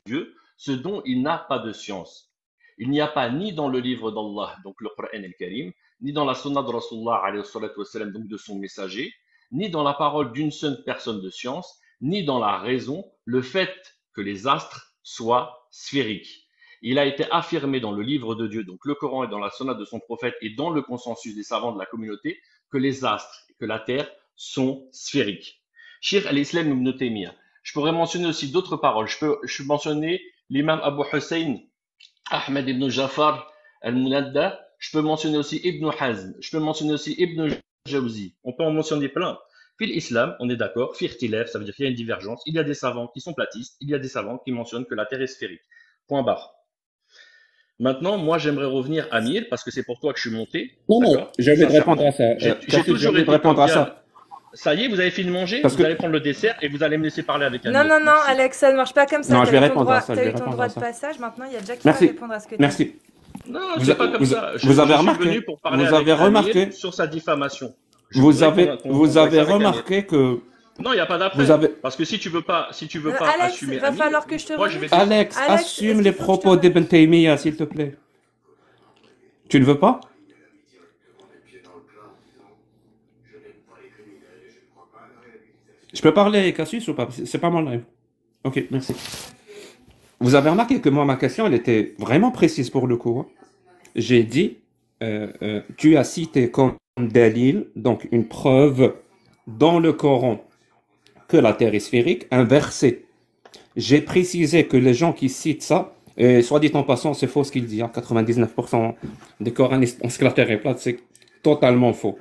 Dieu ce dont il n'a pas de science. Il n'y a pas ni dans le livre d'Allah, donc le Coran el-Karim, ni dans la sunna de Rasulullah, alayhi salatu wassalam, donc de son messager, ni dans la parole d'une seule personne de science, ni dans la raison, le fait que les astres soient sphériques. Il a été affirmé dans le livre de Dieu, donc le Coran et dans la sunna de son prophète et dans le consensus des savants de la communauté, que les astres et que la terre sont sphériques. Sheikh al-Islam ibn Taymiyyah. Je pourrais mentionner aussi d'autres paroles. Je peux mentionner l'imam Abu Hussein Ahmed ibn Jafar al-Munadda. Je peux mentionner aussi Ibn Hazm. Je peux mentionner aussi Ibn Jawzi. On peut en mentionner plein. Puis l'islam, on est d'accord, firtilef, ça veut dire qu'il y a une divergence. Il y a des savants qui sont platistes, il y a des savants qui mentionnent que la terre est sphérique. Point barre. Maintenant, moi, j'aimerais revenir à Mille parce que c'est pour toi que je suis monté. Non, non, je vais te répondre à ça. J'ai toujours été répondre à ça. Ça y est, vous avez fini de manger, Parce vous que... allez prendre le dessert et vous allez me laisser parler avec un Non, non, non, Alex, ça ne marche pas comme ça. Non, je vais répondre à ça. Tu as eu ton droit de passage, maintenant il y a Jack qui Merci. va répondre à ce que tu as dit. Merci. Non, c'est pas comme ça. Vous avez suis remarqué, venu pour parler vous avec avez remarqué sur sa diffamation. Vous avez remarqué que... Non, il n'y a pas d'après. Parce que si tu veux pas Alex, assumer... il va falloir que je te remercie. Alex, assume les propos d'Ibn Taymiyyah, s'il te plaît. Tu ne veux pas? Je peux parler, Cassius, ou pas? C'est pas mon live. Ok, merci. Vous avez remarqué que moi, ma question, elle était vraiment précise pour le coup. Hein. J'ai dit, tu as cité comme dalil, donc une preuve dans le Coran que la Terre est sphérique, un verset. J'ai précisé que les gens qui citent ça, et soit dit en passant, c'est faux ce qu'il dit, hein, 99% des coranistes pensent que la Terre est plate, c'est totalement faux.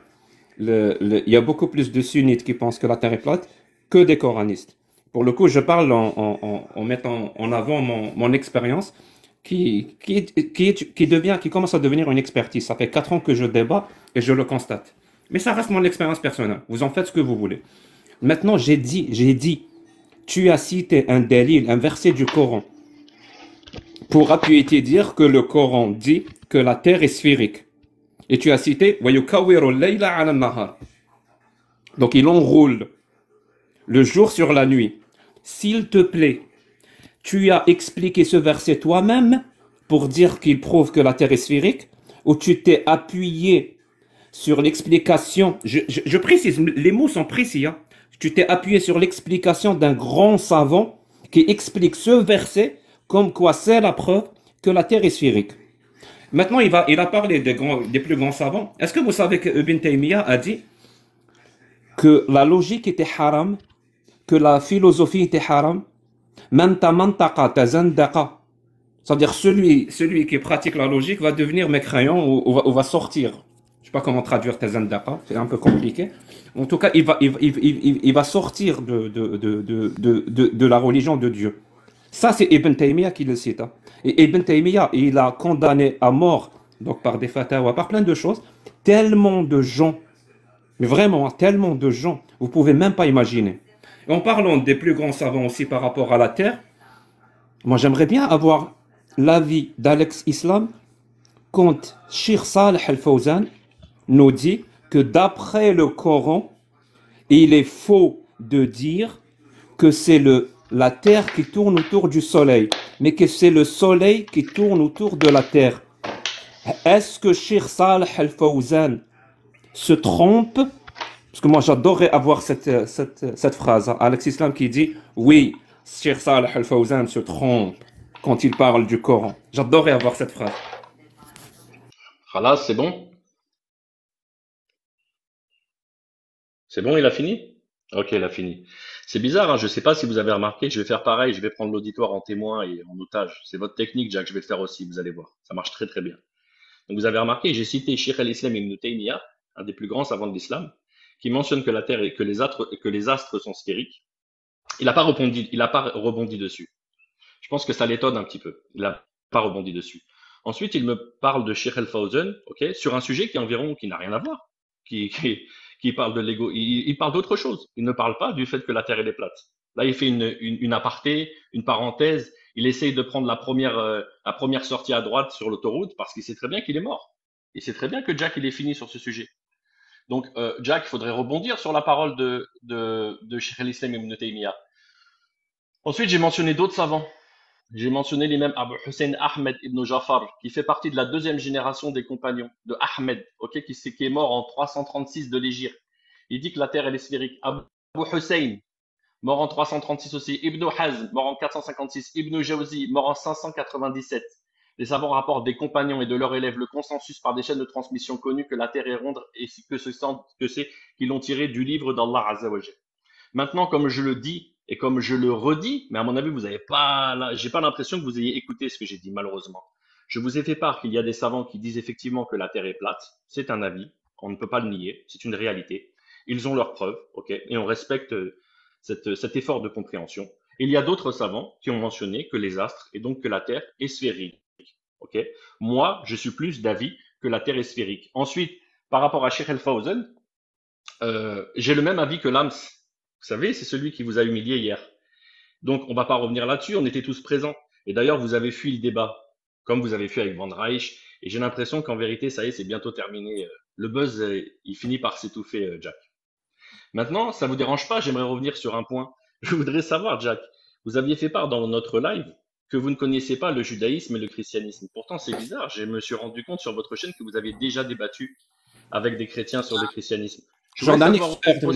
Il y a beaucoup plus de sunnites qui pensent que la Terre est plate que des coranistes. Pour le coup, je parle en mettant en avant mon expérience qui commence à devenir une expertise. Ça fait 4 ans que je débat et je le constate. Mais ça reste mon expérience personnelle. Vous en faites ce que vous voulez. Maintenant, j'ai dit, tu as cité un dalil, un verset du Coran pour appuyer et dire que le Coran dit que la terre est sphérique. Et tu as cité donc il enroule le jour sur la nuit. S'il te plaît, tu as expliqué ce verset toi-même pour dire qu'il prouve que la terre est sphérique, ou tu t'es appuyé sur l'explication, je précise, les mots sont précis, hein. Tu t'es appuyé sur l'explication d'un grand savant qui explique ce verset comme quoi c'est la preuve que la terre est sphérique. Maintenant, il a parlé des plus grands savants. Est-ce que vous savez que Ibn Taymiyyah a dit que la logique était haram que la philosophie était haram, manta mantaqa tazandaqa. C'est-à-dire celui qui pratique la logique va devenir mécréant ou va sortir. Je ne sais pas comment traduire tazandaqa, c'est un peu compliqué. En tout cas, il va sortir de la religion de Dieu. Ça, c'est Ibn Taymiyyah qui le cite. Hein. Et Ibn Taymiyyah, il a condamné à mort, donc par des fatwas, par plein de choses, tellement de gens, mais vraiment tellement de gens, vous ne pouvez même pas imaginer. Et en parlant des plus grands savants aussi par rapport à la terre, moi j'aimerais bien avoir l'avis d'Alex Islam quand Cheikh Saleh Al-Fawzan nous dit que d'après le Coran, il est faux de dire que c'est la terre qui tourne autour du soleil, mais que c'est le soleil qui tourne autour de la terre. Est-ce que Cheikh Saleh Al-Fawzan se trompe? Parce que moi j'adorerais avoir cette phrase, hein, Alex Islam qui dit oui, Cheikh Saleh Al-Fawzan se trompe quand il parle du Coran. J'adorerais avoir cette phrase. Khalas, c'est bon? C'est bon, il a fini? Ok, il a fini. C'est bizarre, hein, je ne sais pas si vous avez remarqué, je vais faire pareil, je vais prendre l'auditoire en témoin et en otage. C'est votre technique, Jack, je vais le faire aussi, vous allez voir. Ça marche très très bien. Donc vous avez remarqué, j'ai cité Cheikh al-Islam ibn Taymiyyah, un des plus grands savants de l'islam, qui mentionne que la Terre et que les astres sont sphériques. Il n'a pas rebondi dessus. Je pense que ça l'étonne un petit peu. Il n'a pas rebondi dessus. Ensuite, il me parle de Cheikh Al-Fawzan, ok, sur un sujet qui n'a rien à voir, qui parle de l'ego. Il parle d'autre chose. Il ne parle pas du fait que la Terre elle est plate. Là, il fait une aparté, une parenthèse. Il essaye de prendre la première sortie à droite sur l'autoroute parce qu'il sait très bien qu'il est mort. Il sait très bien que Jack il est fini sur ce sujet. Donc, Jack, il faudrait rebondir sur la parole de Cheikh al-Islam ibn Taymiyyah. Ensuite, j'ai mentionné d'autres savants. J'ai mentionné l'imam Abu Hussein Ahmed ibn Jafar, qui fait partie de la deuxième génération des compagnons de Ahmed, ok, qui est mort en 336 de l'Hégire. Il dit que la terre elle est sphérique. Abu Hussein, mort en 336 aussi. Ibn Hazm, mort en 456. Ibn Jawzi, mort en 597. Les savants rapportent des compagnons et de leurs élèves le consensus par des chaînes de transmission connues que la terre est ronde et que c'est qu'ils l'ont tiré du livre d'Allah Azza wa Jal. Maintenant, comme je le dis et comme je le redis, mais à mon avis, vous n'avez pas, j'ai pas l'impression que vous ayez écouté ce que j'ai dit, malheureusement. Je vous ai fait part qu'il y a des savants qui disent effectivement que la terre est plate. C'est un avis. On ne peut pas le nier. C'est une réalité. Ils ont leurs preuves, ok, et on respecte cet effort de compréhension. Il y a d'autres savants qui ont mentionné que les astres et donc que la terre est sphérique. Okay. Moi, je suis plus d'avis que la Terre est sphérique. Ensuite, par rapport à Cheikh Al-Fawzan, j'ai le même avis que Lams. Vous savez, c'est celui qui vous a humilié hier. Donc, on ne va pas revenir là-dessus, on était tous présents. Et d'ailleurs, vous avez fui le débat, comme vous avez fait avec Van Reich. Et j'ai l'impression qu'en vérité, ça y est, c'est bientôt terminé. Le buzz, il finit par s'étouffer, Jack. Maintenant, ça ne vous dérange pas, j'aimerais revenir sur un point. Je voudrais savoir, Jack, vous aviez fait part dans notre live que vous ne connaissiez pas le judaïsme et le christianisme. Pourtant, c'est bizarre. Je me suis rendu compte sur votre chaîne que vous aviez déjà débattu avec des chrétiens sur le christianisme. Jordan, tu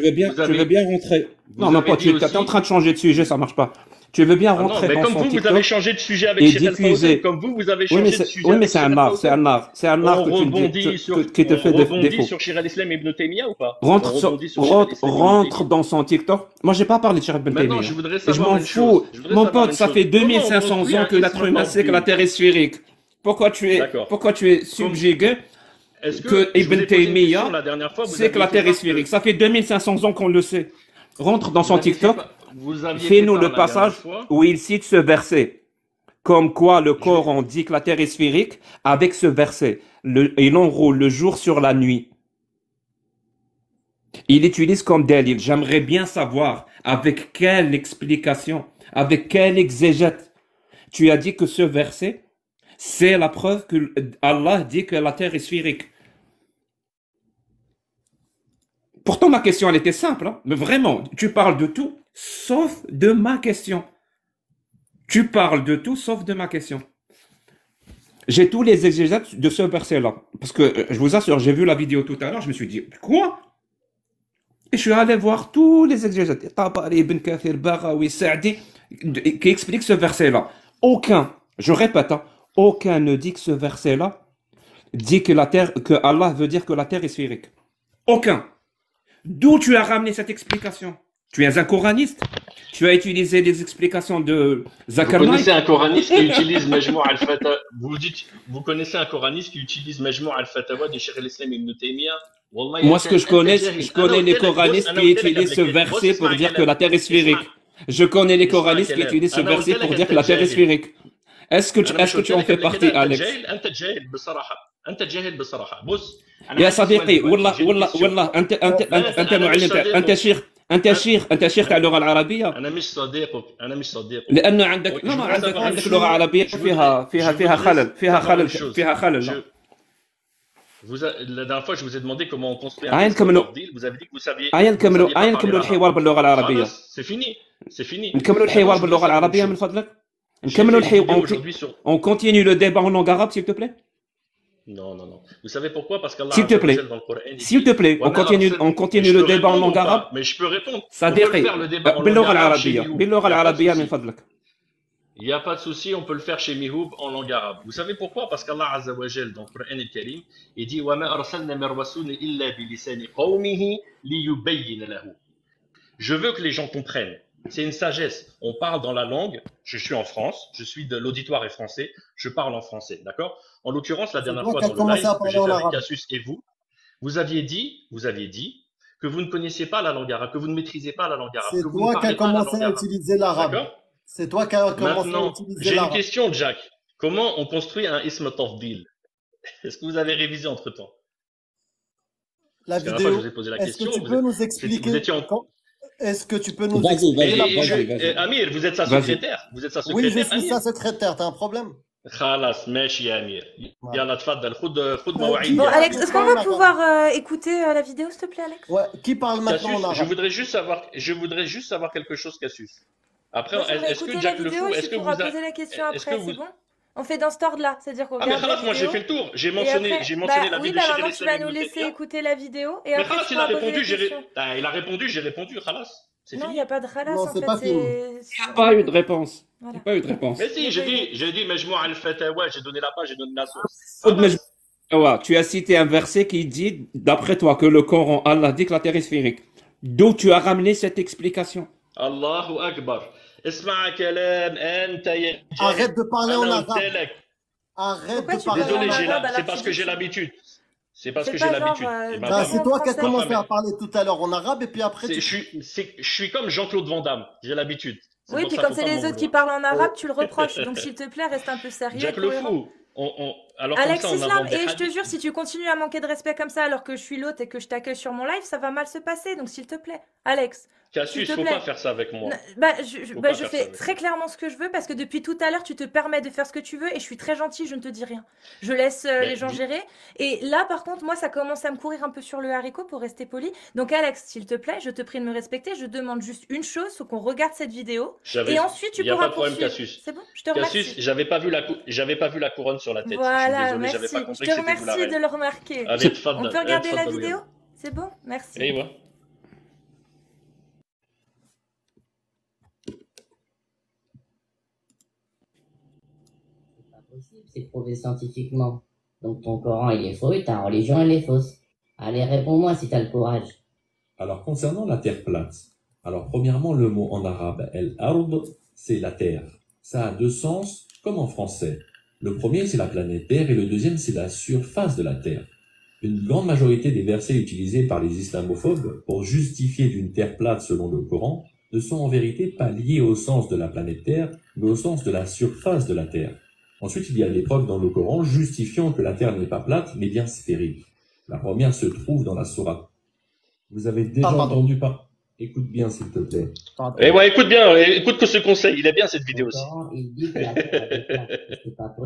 veux bien rentrer? Non, pas, tu es en train de changer de sujet, ça marche pas. Tu veux bien rentrer dans son TikTok vous avez changé de sujet avec Cheikh Al-Fawzan, comme vous avez changé de sujet. Oui, mais c'est un art, c'est un art qui te fait défaut. Sur Cheikh Al-Islam ibn Taymiyyah ou pas? Rentre dans son TikTok. Moi, j'ai pas parlé de Cheikh ibn Taymiyyah. Je m'en fous. Mon pote, ça fait 2500 ans que l'être humain sait que la Terre est sphérique. Pourquoi tu es subjugué que Ibn Taymiyyah sait que la Terre est sphérique? Ça fait 2500 ans qu'on le sait. Rentre dans son TikTok. Fais-nous le passage où il cite ce verset. Comme quoi le Coran dit que la terre est sphérique avec ce verset. Il enroule le jour sur la nuit. Il utilise comme dalil. J'aimerais bien savoir avec quelle explication, avec quelle exégète tu as dit que ce verset, c'est la preuve que Allah dit que la terre est sphérique. Pourtant, ma question, elle était simple. Hein? Mais vraiment, tu parles de tout, sauf de ma question. Tu parles de tout, sauf de ma question. J'ai tous les exégètes de ce verset-là. Parce que, je vous assure, j'ai vu la vidéo tout à l'heure, je me suis dit, quoi? Et je suis allé voir tous les exégètes. Tabari, Ibn Kathir, Baghawi, Sa'di, qui expliquent ce verset-là. Aucun, je répète, hein, aucun ne dit que ce verset-là dit que Allah veut dire que la terre est sphérique. Aucun. D'où tu as ramené cette explication? Tu es un coraniste. Tu as utilisé les explications de Zakir Vous Naik. connaissez un coraniste qui utilise Majmou' al-Fatawa. Vous connaissez un coraniste qui utilise Majmou' al-Fatawa de Cheikh al-Islam Ibn Taymiyyah. Moi, ce que je connais, les coranistes qui utilisent ce verset pour dire que la Terre est sphérique. Je connais les coranistes qui utilisent ce verset pour dire que la Terre est sphérique. Est-ce que tu en fais partie, Alex? يا صديقي والله انت شيخ على اللغه العربيه. انا مش صديقك لانه عندك عندك لغه عربيه فيها خلل. La dernière fois, je vous ai demandé comment on construit un deal. Vous avez dit que vous saviez. نكملوا الحوار باللغه العربيه. C'est fini. نكملوا الحوار باللغه العربيه من فضلك. On continue le débat en langue arabe, s'il te plaît. Non. Vous savez pourquoi? Parce qu'Allah S'il te plaît, on continue le débat en langue arabe. Mais je peux répondre. صديقي باللغة العربية من فضلك. Il n'y a pas de souci, on peut le faire chez Mihoub en langue arabe. Vous savez pourquoi? Parce qu'Allah Azza wa Jal dans le Coran al-Karim, il dit وَمَا أَرْسَلْنَا مِن رَّسُولٍ إِلَّا بِلِسَانِ قَوْمِهِ لِيُبَيِّنَ لَهُ. Je veux que les gens comprennent. C'est une sagesse. On parle dans la langue. Je suis en France. Je suis de l'auditoire est français. Je parle en français. D'accord? En l'occurrence, la dernière fois dans le live que j'ai fait avec Cassius et vous aviez dit que vous ne connaissiez pas la langue arabe, que vous ne maîtrisez pas la langue arabe. C'est toi qui as commencé à utiliser l'arabe. C'est toi qui as commencé à utiliser l'arabe. J'ai une question, Jack. Comment on construit un ism tafdil? Est-ce que vous avez révisé entre-temps? La vidéo. Est-ce que tu peux nous expliquer? Est-ce que tu peux nous expliquer? Amir, vous êtes sa secrétaire. Oui, je suis sa secrétaire. T'as un problème? خلاص ماشي يا أمير. يلا تفضل خذ مواعيد. Bon, Alex, est-ce qu'on va pouvoir écouter la vidéo, s'il te plaît, Alex? Ouais. Qui parle maintenant en arabe? Je voudrais juste savoir quelque chose, Cassius. Après, est-ce que Jack le Fou, est-ce que vous poser la question après, c'est bon? On fait dans cet ordre-là, c'est-dire qu'on regarde la vidéo. Moi j'ai fait le tour, j'ai mentionné la vidéo. Oui, maintenant tu vas nous laisser écouter la vidéo et après tu pourras poser les questions. Il a répondu, j'ai répondu, khalas. Non, il n'y a pas de khalas en fait. Il n'y a pas eu de réponse. Mais si, j'ai dit Majmou' al-Fatawa, j'ai donné la page, j'ai donné la source. Tu as cité un verset qui dit, d'après toi, que le Coran, Allah dit que la Terre est sphérique. D'où tu as ramené cette explication? Allahu Akbar. Arrête de parler en arabe. Arrête de parler en arabe. C'est parce que j'ai l'habitude. C'est toi qui as commencé à parler tout à l'heure en arabe et puis après. Je suis comme Jean-Claude Van Damme. J'ai l'habitude. Oui, puis comme c'est les autres qui parlent en arabe, tu le reproches. Donc s'il te plaît, reste un peu sérieux. Jack le Fou. Alex Islam, et je te jure, si tu continues à manquer de respect comme ça alors que je suis l'hôte et que je t'accueille sur mon live, ça va mal se passer. Donc s'il te plaît, Alex. Cassius, faut pas faire ça avec moi. Je fais très clairement ce que je veux parce que depuis tout à l'heure, tu te permets de faire ce que tu veux et je suis très gentille, je ne te dis rien. Je laisse les gens gérer. Et là, par contre, moi, ça commence à me courir un peu sur le haricot pour rester poli. Donc, Alex, s'il te plaît, je te prie de me respecter. Je demande juste une chose, faut qu'on regarde cette vidéo. Et ensuite, tu pourras poursuivre. C'est bon, je te remercie. Cassius, j'avais pas vu la couronne sur la tête. Voilà, merci. Je te remercie de le remarquer. On peut regarder la vidéo? C'est bon, merci. C'est prouvé scientifiquement. Donc ton Coran il est faux et ta religion elle est fausse. Allez, réponds-moi si t'as le courage. Alors concernant la terre plate, alors premièrement le mot en arabe el-ard c'est la terre. Ça a deux sens comme en français. Le premier c'est la planète Terre et le deuxième c'est la surface de la terre. Une grande majorité des versets utilisés par les islamophobes pour justifier d'une terre plate selon le Coran ne sont en vérité pas liés au sens de la planète Terre, mais au sens de la surface de la terre. Ensuite, il y a des preuves dans le Coran justifiant que la Terre n'est pas plate, mais bien sphérique. La première se trouve dans la Sourate. Vous avez déjà entendu pas? Écoute bien, s'il te plaît. Écoute bien, écoute que ce conseil, il est bien cette vidéo aussi. Il dit que la Terre est plate, c'est pas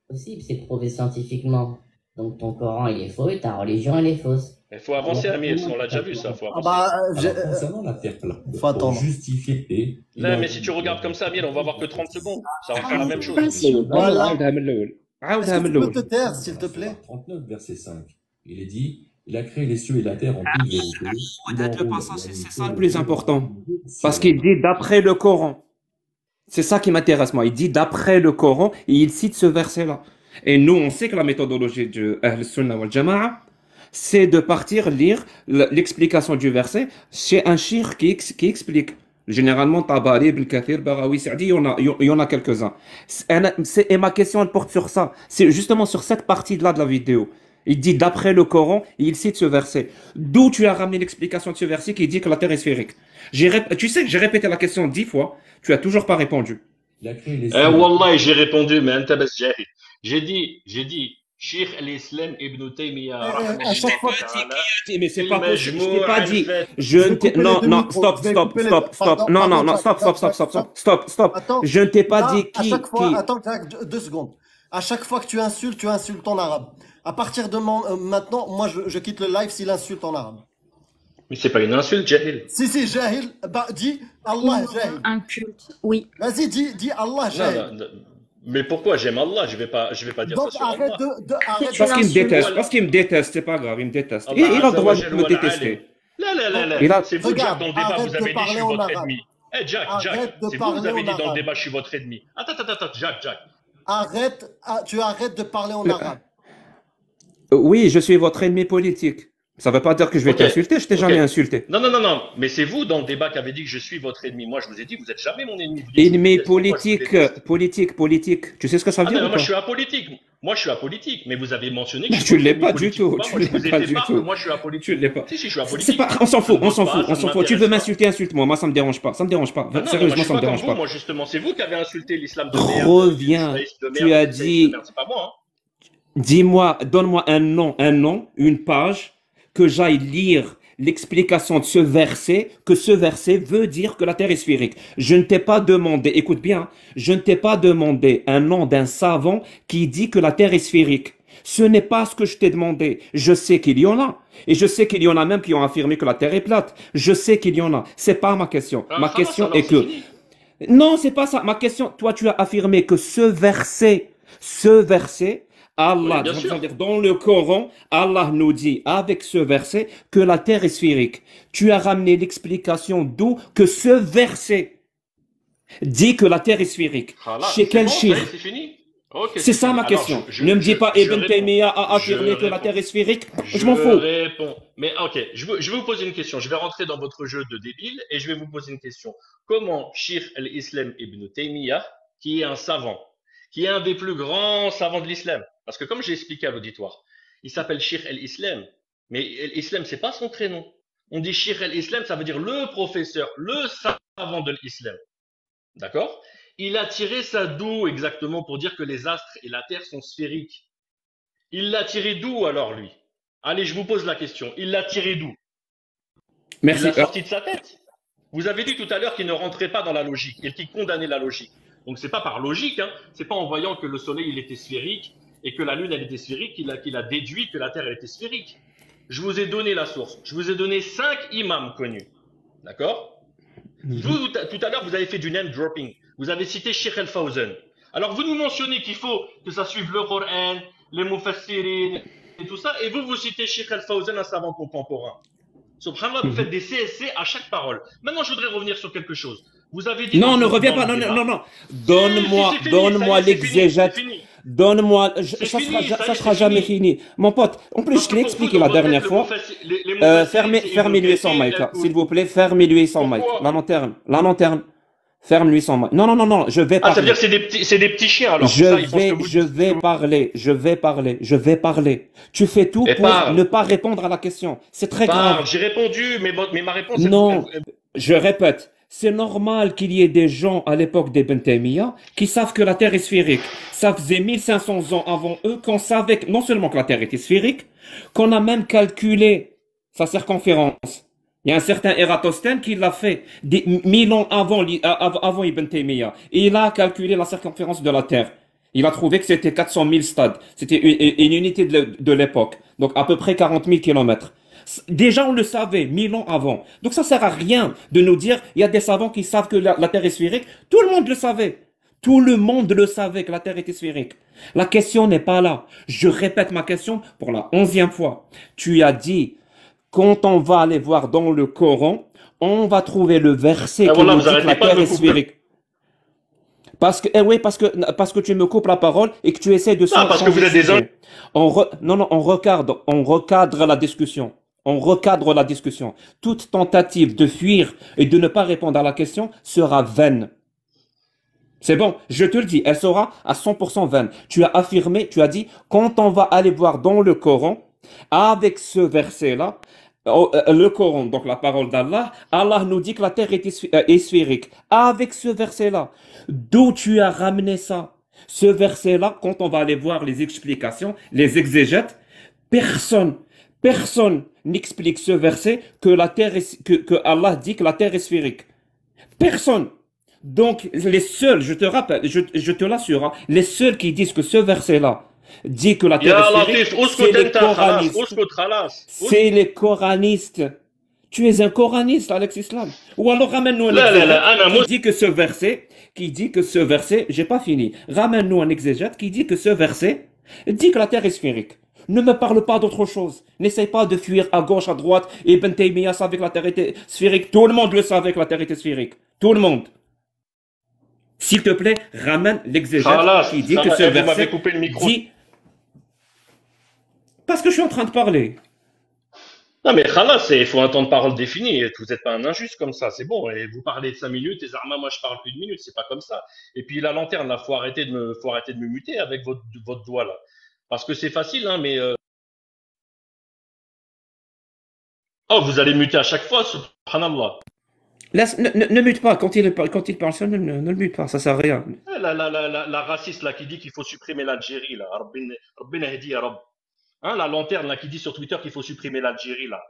possible, c'est prouvé scientifiquement. Donc ton Coran il est faux et ta religion elle est fausse. Il faut avancer, Amir, on l'a déjà vu ça. Faut avancer. Concernant la terre plate, faut attendre. Justifier. Là, mais si tu regardes comme ça, Amir, on va avoir que 30 secondes. Ça va faire la même chose. Voilà. Est-ce que tu peux te taire, s'il te plaît? 39, verset 5. Il est dit, il a créé les cieux et la terre en toute vérité. C'est ça le plus important. Parce qu'il dit d'après le Coran. C'est ça qui m'intéresse, moi. Il dit d'après le Coran et il cite ce verset-là. Et nous, on sait que la méthodologie de Ahl Sunnah wal Jama'a, c'est de partir lire l'explication du verset chez un shir qui explique. Généralement, Tabari, Ibn Kathir, Barawi, Sa'di, il y en a quelques-uns. Et ma question, elle porte sur ça. C'est justement sur cette partie-là de la vidéo. Il dit d'après le Coran, il cite ce verset. D'où tu as ramené l'explication de ce verset qui dit que la terre est sphérique? Tu sais que j'ai répété la question 10 fois, tu as toujours pas répondu. Wallah, j'ai répondu, mais anta bas jahil. J'ai dit, Cheikh al-Islam Ibn Taymiyyah, À chaque fois mais c'est pas possible, je t'ai pas dit. Non, stop. Attends, Je ne t'ai pas là, dit à chaque fois, attends, Jack, 2 secondes. À chaque fois que tu insultes en arabe. À partir de maintenant, moi, je quitte le live s'il insulte en arabe. Mais c'est pas une insulte, Jahil. Si, Jahil, bah, dis Allah, Jahil. Un culte, oui. Vas-y, dis Allah, Jahil. Non. Mais pourquoi? J'aime Allah, je vais pas dire Donc, ça sur arrête Allah. arrête Parce qu'il me déteste, c'est pas grave, il me déteste. Il a le droit de me détester. C'est vous, Jack, dans le débat, vous avez dit je suis votre arabe. ennemi. Eh, Jack, c'est vous avez dit dans le débat je suis votre ennemi. Attends, Jack. Tu arrêtes de parler en arabe. Oui, je suis votre ennemi politique. Ça ne veut pas dire que je vais t'insulter, je t'ai jamais insulté. Non, mais c'est vous dans le débat qui avez dit que je suis votre ennemi. Moi, je vous ai dit, vous n'êtes jamais mon ennemi. Ennemi politique. Tu sais ce que ça veut dire? Moi, je suis apolitique. Mais vous avez mentionné que tu ne l'es pas du tout. Moi, je suis apolitique. Tu ne l'es pas. Si, je suis apolitique. On s'en fout. Tu veux m'insulter, insulte-moi. Moi, ça me dérange pas. Sérieusement, ça me dérange pas. Moi, justement, c'est vous qui avez insulté l'islam de merde. Reviens. Tu as dit. C'est pas moi. Dis-moi, donne-moi un nom, une page, que j'aille lire l'explication de ce verset, que ce verset veut dire que la terre est sphérique. Je ne t'ai pas demandé, écoute bien, je ne t'ai pas demandé un nom d'un savant qui dit que la terre est sphérique. Ce n'est pas ce que je t'ai demandé. Je sais qu'il y en a. Et je sais qu'il y en a même qui ont affirmé que la terre est plate. Je sais qu'il y en a. C'est pas ma question. Ma question est que... Non, c'est pas ça. Ma question, toi, tu as affirmé que ce verset, Allah, dans le Coran, Allah nous dit avec ce verset que la terre est sphérique. Tu as ramené l'explication d'où que ce verset dit que la terre est sphérique. Chez quel shir? C'est ça ma question. Ne me dis pas Ibn Taymiyyah a affirmé que la terre est sphérique. Je m'en fous. Mais ok, je vais vous poser une question. Je vais rentrer dans votre jeu de débile et je vais vous poser une question. Comment Cheikh al-Islam Ibn Taymiyyah, qui est un savant, qui est un des plus grands savants de l'islam, parce que comme j'ai expliqué à l'auditoire, il s'appelle Cheikh al-Islam, mais l'islam, c'est pas son prénom. On dit Cheikh al-Islam, ça veut dire le professeur, le savant de l'islam. D'accord? Il a tiré ça d'où exactement pour dire que les astres et la Terre sont sphériques? Il l'a tiré d'où alors lui? Allez, je vous pose la question. Il l'a tiré d'où? Merci. Il l'a sorti de sa tête. Vous avez dit tout à l'heure qu'il ne rentrait pas dans la logique et qu'il condamnait la logique. Donc c'est pas par logique, hein. C'est pas en voyant que le Soleil il était sphérique et que la Lune elle était sphérique qu'il a déduit que la Terre elle était sphérique. Je vous ai donné la source. Je vous ai donné 5 imams connus. D'accord? Vous, tout à l'heure, vous avez fait du name dropping. Vous avez cité Sheikh al-Fawzan. Alors, vous nous mentionnez qu'il faut que ça suive le Coran, les Mufassirin et tout ça, et vous citez Sheikh al-Fawzan, un savant contemporain. Subhanallah, vous faites des CSC à chaque parole. Maintenant, je voudrais revenir sur quelque chose. Vous avez dit... Non, ne reviens pas, non. Donne-moi l'exégète. Donne-moi, ça sera jamais fini. Mon pote, en plus, je te l'ai expliqué la dernière fois. Fermez-lui son mic, s'il vous plaît, fermez-lui son mic. La lanterne. Ferme-lui son mic. Non, je vais parler. Ah, ça veut dire que c'est des petits chiens, alors. Je vais parler. Tu fais tout pour ne pas répondre à la question. C'est très grave. J'ai répondu, mais ma réponse est... Non, je répète. C'est normal qu'il y ait des gens à l'époque d'Ibn Taymiyyah qui savent que la Terre est sphérique. Ça faisait 1500 ans avant eux qu'on savait non seulement que la Terre était sphérique, qu'on a même calculé sa circonférence. Il y a un certain Ératosthène qui l'a fait 1000 ans avant Ibn Taymiyyah. Et il a calculé la circonférence de la Terre. Il a trouvé que c'était 400 000 stades. C'était une unité de l'époque. Donc à peu près 40 000 kilomètres. Déjà, on le savait 1000 ans avant. Donc, ça sert à rien de nous dire, il y a des savants qui savent que la Terre est sphérique. Tout le monde le savait. Tout le monde le savait que la Terre était sphérique. La question n'est pas là. Je répète ma question pour la 11e fois. Tu as dit, quand on va aller voir dans le Coran, on va trouver le verset qui nous dit que la Terre est sphérique. Oui, parce que tu me coupes la parole et que tu essaies de Non, parce que vous êtes des hommes. Non, on recadre la discussion. On recadre la discussion. Toute tentative de fuir et de ne pas répondre à la question sera vaine. C'est bon, je te le dis, elle sera à 100% vaine. Tu as affirmé, tu as dit, quand on va aller voir dans le Coran, avec ce verset-là, le Coran, donc la parole d'Allah, Allah nous dit que la terre est sphérique. Avec ce verset-là, d'où tu as ramené ça? Ce verset-là, quand on va aller voir les explications, les exégètes, personne n'explique ce verset que que Allah dit que la terre est sphérique. Personne. Donc, les seuls, je te rappelle, je te l'assure, hein, les seuls qui disent que ce verset-là dit que la terre est sphérique, c'est les coranistes. C'est les coranistes. Tu es un coraniste, Alex Islam. Ou alors ramène-nous un exégète qui dit que ce verset, j'ai pas fini, ramène-nous un exégète qui dit que ce verset dit que la terre est sphérique. Ne me parle pas d'autre chose. N'essaye pas de fuir à gauche, à droite. Et Ibn Taymiyyah savait que la terre était sphérique. Tout le monde le savait que la terre était sphérique. Tout le monde. S'il te plaît, ramène l'exégète qui dit que ce verset coupé le micro. dit... Parce que je suis en train de parler. Non mais khalas, il faut un temps de parole défini. Vous n'êtes pas un injuste comme ça, c'est bon. Et vous parlez de 5 minutes, et Zarma, moi je parle plus de minutes, c'est pas comme ça. Et puis la lanterne, là, faut arrêter de me muter avec votre doigt là. Parce que c'est facile, hein, mais... Oh, vous allez muter à chaque fois, subhanallah. Ne mute pas, quand il parle seul, ne le mute pas, ça sert à rien. La raciste là qui dit qu'il faut supprimer l'Algérie là, Rabbina hadi ya Rabb. Hein, la lanterne là qui dit sur Twitter qu'il faut supprimer l'Algérie là.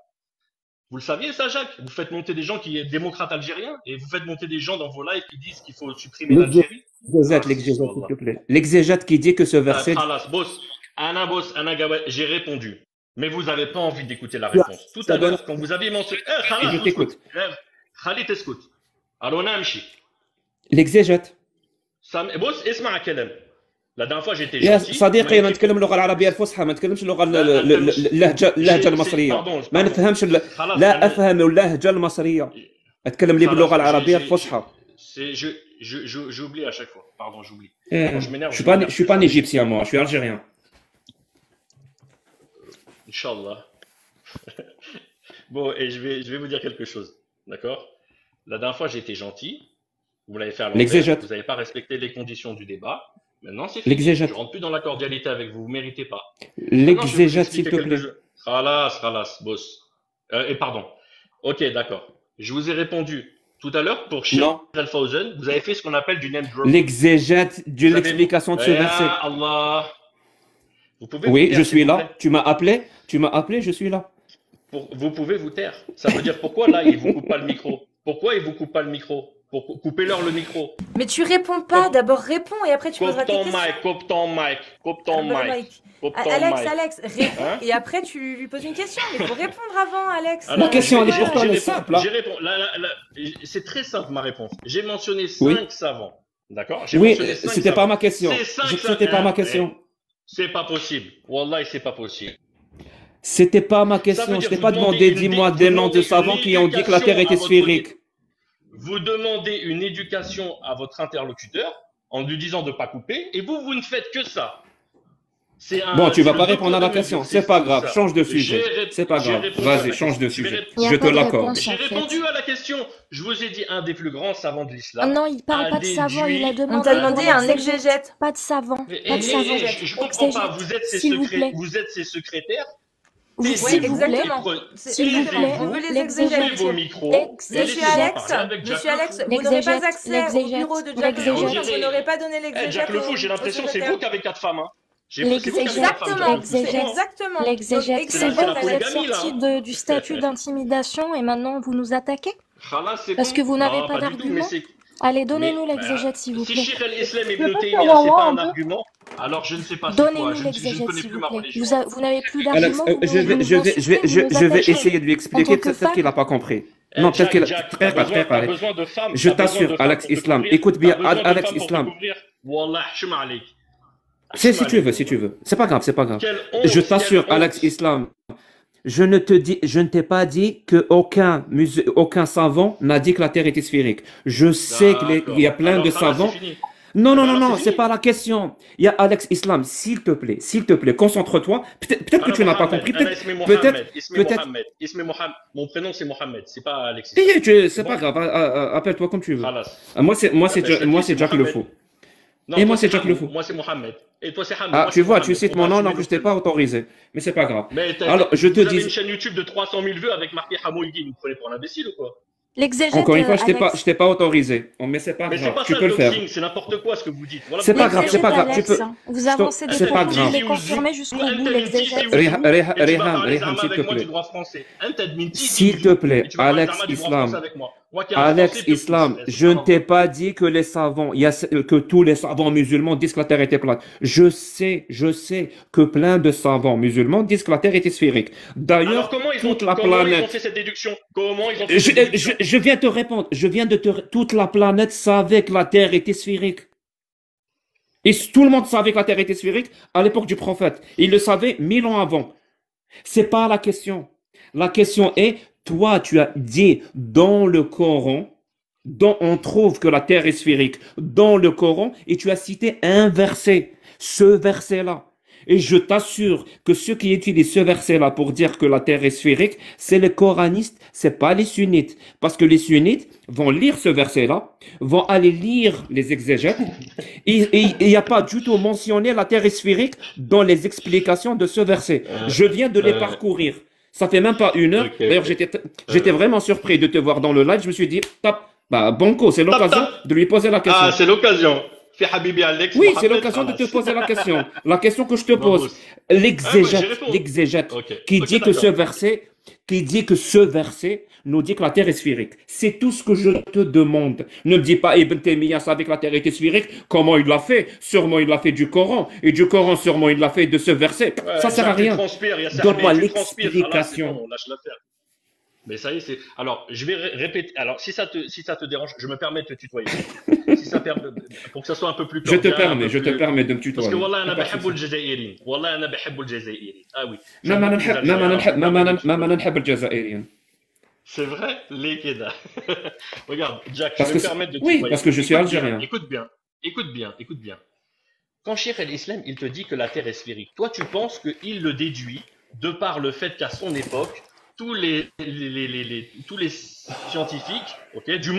Vous le saviez ça, Jacques? Vous faites monter des gens qui sont démocrates algériens et vous faites monter des gens dans vos lives qui disent qu'il faut supprimer l'Algérie. L'exégète, s'il te plaît. L'exégète qui dit que ce verset... boss, j'ai répondu. Mais vous n'avez pas envie d'écouter la réponse. Tout à l'heure, quand vous aviez mentionné... je t'écoute. Khalid, écoute. Alors, l'exégète. boss, اسمع كلام. La dernière fois, j'étais يا gentil. صديقي ما نتكلم اللغة العربية الفصحى ما نتكلمش اللهجة المصرية ما نفهمش لا أفهم اللهجة المصرية أتكلم لي باللغة العربية الفصحى J'oublie à chaque fois. Pardon, j'oublie. Je suis pas un Égyptien, moi. Je suis algérien. Inch'Allah. Bon, et je vais vous dire quelque chose. D'accord? La dernière fois, j'ai été gentil. Vous l'avez fait à l'envers. Vous n'avez pas respecté les conditions du débat. Maintenant, c'est fini. Je ne rentre plus dans la cordialité avec vous. Vous ne méritez pas. L'exégète, s'il te plaît. Khalas, boss. Et pardon. Ok, d'accord. Je vous ai répondu tout à l'heure pour Sheikh Al-Fawzan. Vous avez fait ce qu'on appelle du name dropping. L'exégète de l'explication de ce verset. Allah. Vous pouvez oui, je suis là. Tu m'as appelé, je suis là. Vous pouvez vous taire. Ça veut dire pourquoi là, il ne vous coupe pas le micro? Pourquoi il ne vous coupe pas le micro? Coupez-leur le micro. Mais tu réponds pas. D'abord réponds et après tu poseras tes questions. Coupe ton mic. Alex, réponds et après tu lui poses une question. Mais il faut répondre avant, Alex. Ma question, elle est pourtant simple. C'est très simple ma réponse. J'ai mentionné 5 savants. D'accord? Oui, c'était pas ma question. C'était pas ma question. C'est pas possible. Wallahi, c'est pas possible. C'était pas ma question. Je t'ai pas demandé, dis-moi des noms de savants qui ont dit que la Terre était sphérique. Vous demandez une éducation à votre interlocuteur en lui disant de ne pas couper et vous ne faites que ça. Bon, tu vas pas répondre à la question. C'est pas grave. Change de sujet. C'est pas grave. Vas-y, change de sujet. Je te l'accorde. J'ai répondu à la question. Je vous ai dit un des plus grands savants de l'islam. Non, il parle pas de savant. Il a demandé. On t'a demandé un exégète. Pas de savant. Pas de savant. Je comprends pas. Vous êtes ses secrétaires. Oui, s'il vous plaît. S'il vous plaît. On veut les exégètes. Monsieur Alex, vous n'aurez pas accès au bureau de Jack Le Fou. Vous n'aurez pas donné l'exégète. Jack Le Fou, j'ai l'impression que c'est vous qui avez 4 femmes. Exactement. L'exégète, c'est bon, vous êtes sorti du statut d'intimidation et maintenant vous nous attaquez? Parce que vous n'avez pas d'argument? Allez, donnez-nous l'exégète, s'il vous plaît. Si Cheikh al-Islam Ibn Taymiyyah, c'est pas un argument, alors je ne sais pas c'est quoi. Donnez-nous l'exégète, s'il vous plaît. Vous n'avez plus d'argument? Je vais essayer de lui expliquer, peut-être qu'il n'a pas compris. Non, peut-être qu'il a... Frère, je t'assure, Alex Islam, écoute bien, Alex Islam. Si tu veux. C'est pas grave. Je t'assure, Alex Islam. Je ne t'ai pas dit que aucun savant n'a dit que la Terre était sphérique. Je sais qu'il y a plein de savants. Non, non, ben non, alors c'est non, c'est fini. pas la question. Il y a Alex Islam, s'il te plaît, concentre-toi. Peut-être que Ana tu n'as pas Mohamed, compris. Ana Ismi Peut-être, Mohamed, Ismi peut-être. Mohamed, Ismi Mohamed. Mon prénom c'est Mohamed, c'est pas Alex Islam. C'est C'est pas bon? grave, appelle-toi comme tu veux. Khalas. Moi, Ah ben je te dis, c'est Jack le Mohamed. Fou. Non, Et toi moi, c'est c'est Jack le Hamou, Fou. moi c'est Mohamed. Et toi c'est Hamou, Ah, moi tu c'est vois, tu Mohamed. cites On mon va nom assumer alors que nos je t'ai pas prénoms. autorisé. Mais c'est pas grave. Mais Alors, je te vous avez une dis, chaîne YouTube de 300 000 vues avec marqué Hamou Guy, vous me prenez pour un imbécile ou quoi? L'exégète, encore une fois, je Alex. t'ai pas autorisé. Mais c'est pas Mais c'est grave, pas tu ça peux le le faire. doxing, c'est n'importe quoi ce que vous dites. Voilà C'est pourquoi pas grave, je c'est viens pas vous grave. Alex, Tu peux. vous avancez des C'est pas propos, grave. les confirmer jusqu'au bout, Riham, l'exégète. et tu vas parler Riham, Zama s'il te avec moi du plaît. droit français. Inted Minti, S'il te et plaît, tu vas parler Alex Zama du droit Islam. français avec moi. Moi qui est un Alex français te pousse. Islam, C'est je ça ne va t'ai pas. pas dit que les savants, que tous les savants musulmans disent que la Terre était plate. Je sais que plein de savants musulmans disent que la Terre était sphérique. Alors D'ailleurs, toute la comment ils ont planète. fait cette déduction? Comment ils ont fait cette déduction? Je viens te répondre. Toute la planète savait que la Terre était sphérique. Et tout le monde savait que la Terre était sphérique à l'époque du prophète. Il le savait 1000 ans avant. C'est pas la question. La question est, toi, tu as dit dans le Coran, on trouve que la Terre est sphérique dans le Coran, et tu as cité un verset, ce verset-là. Et je t'assure que ceux qui utilisent ce verset-là pour dire que la Terre est sphérique, c'est les coranistes, c'est pas les sunnites. Parce que les sunnites vont lire ce verset-là, vont aller lire les exégètes, et il n'y a pas du tout mentionné la Terre est sphérique dans les explications de ce verset. Je viens de les parcourir. Ça fait même pas une heure. Ok, D'ailleurs, ok. j'étais vraiment surpris de te voir dans le live. Je me suis dit, bah, Banco, c'est l'occasion de lui poser la question. Ah, c'est l'occasion. Fi Habibi Alex Oui, c'est Mohamed, l'occasion de te khalas. poser la question. La question que je te pose. Mabous. Ah ouais, j'y réponds. L'exégète Ok, qui ok, dit que ce verset nous dit que la Terre est sphérique. C'est tout ce que je te demande. Ne me dis pas Ibn Taymiyyah savait que la Terre était sphérique. Comment il l'a fait? Sûrement il l'a fait du Coran. Et du Coran, sûrement il l'a fait de ce verset. Ouais, Ça sert à Jack, tu rien. transpires, il y a Donne-moi Serbi, tu transpires. Ah là, c'est l'explication. bon, lâche l'affaire. Mais ça y est, c'est. Alors, je vais répéter. Alors, si ça te dérange, je me permets de te tutoyer. Si ça permet, pour que ça soit un peu plus Je te cordial, un peu permets plus. de me Parce tutoyer. que wallah, أنا Pas de بحب souci. الجزائريين. والله أنا بحب الجزائريين. Ah oui. ما J'aime ما beaucoup les نحب ما ما Algériens. نحب Je ما me permets de ما te ما ما tutoyer. نحب الجزائريين. C'est vrai, les Keda. Regarde, Jack, je Parce vais que me permettre de te oui, tutoyer. parce que je suis Écoute bien, algérien. écoute bien, écoute bien, écoute bien. Quand Cheikh el-Islam, il te dit que la Terre est sphérique, toi, tu penses qu'il le déduit de par le fait qu'à son époque, tous les scientifiques, ok, du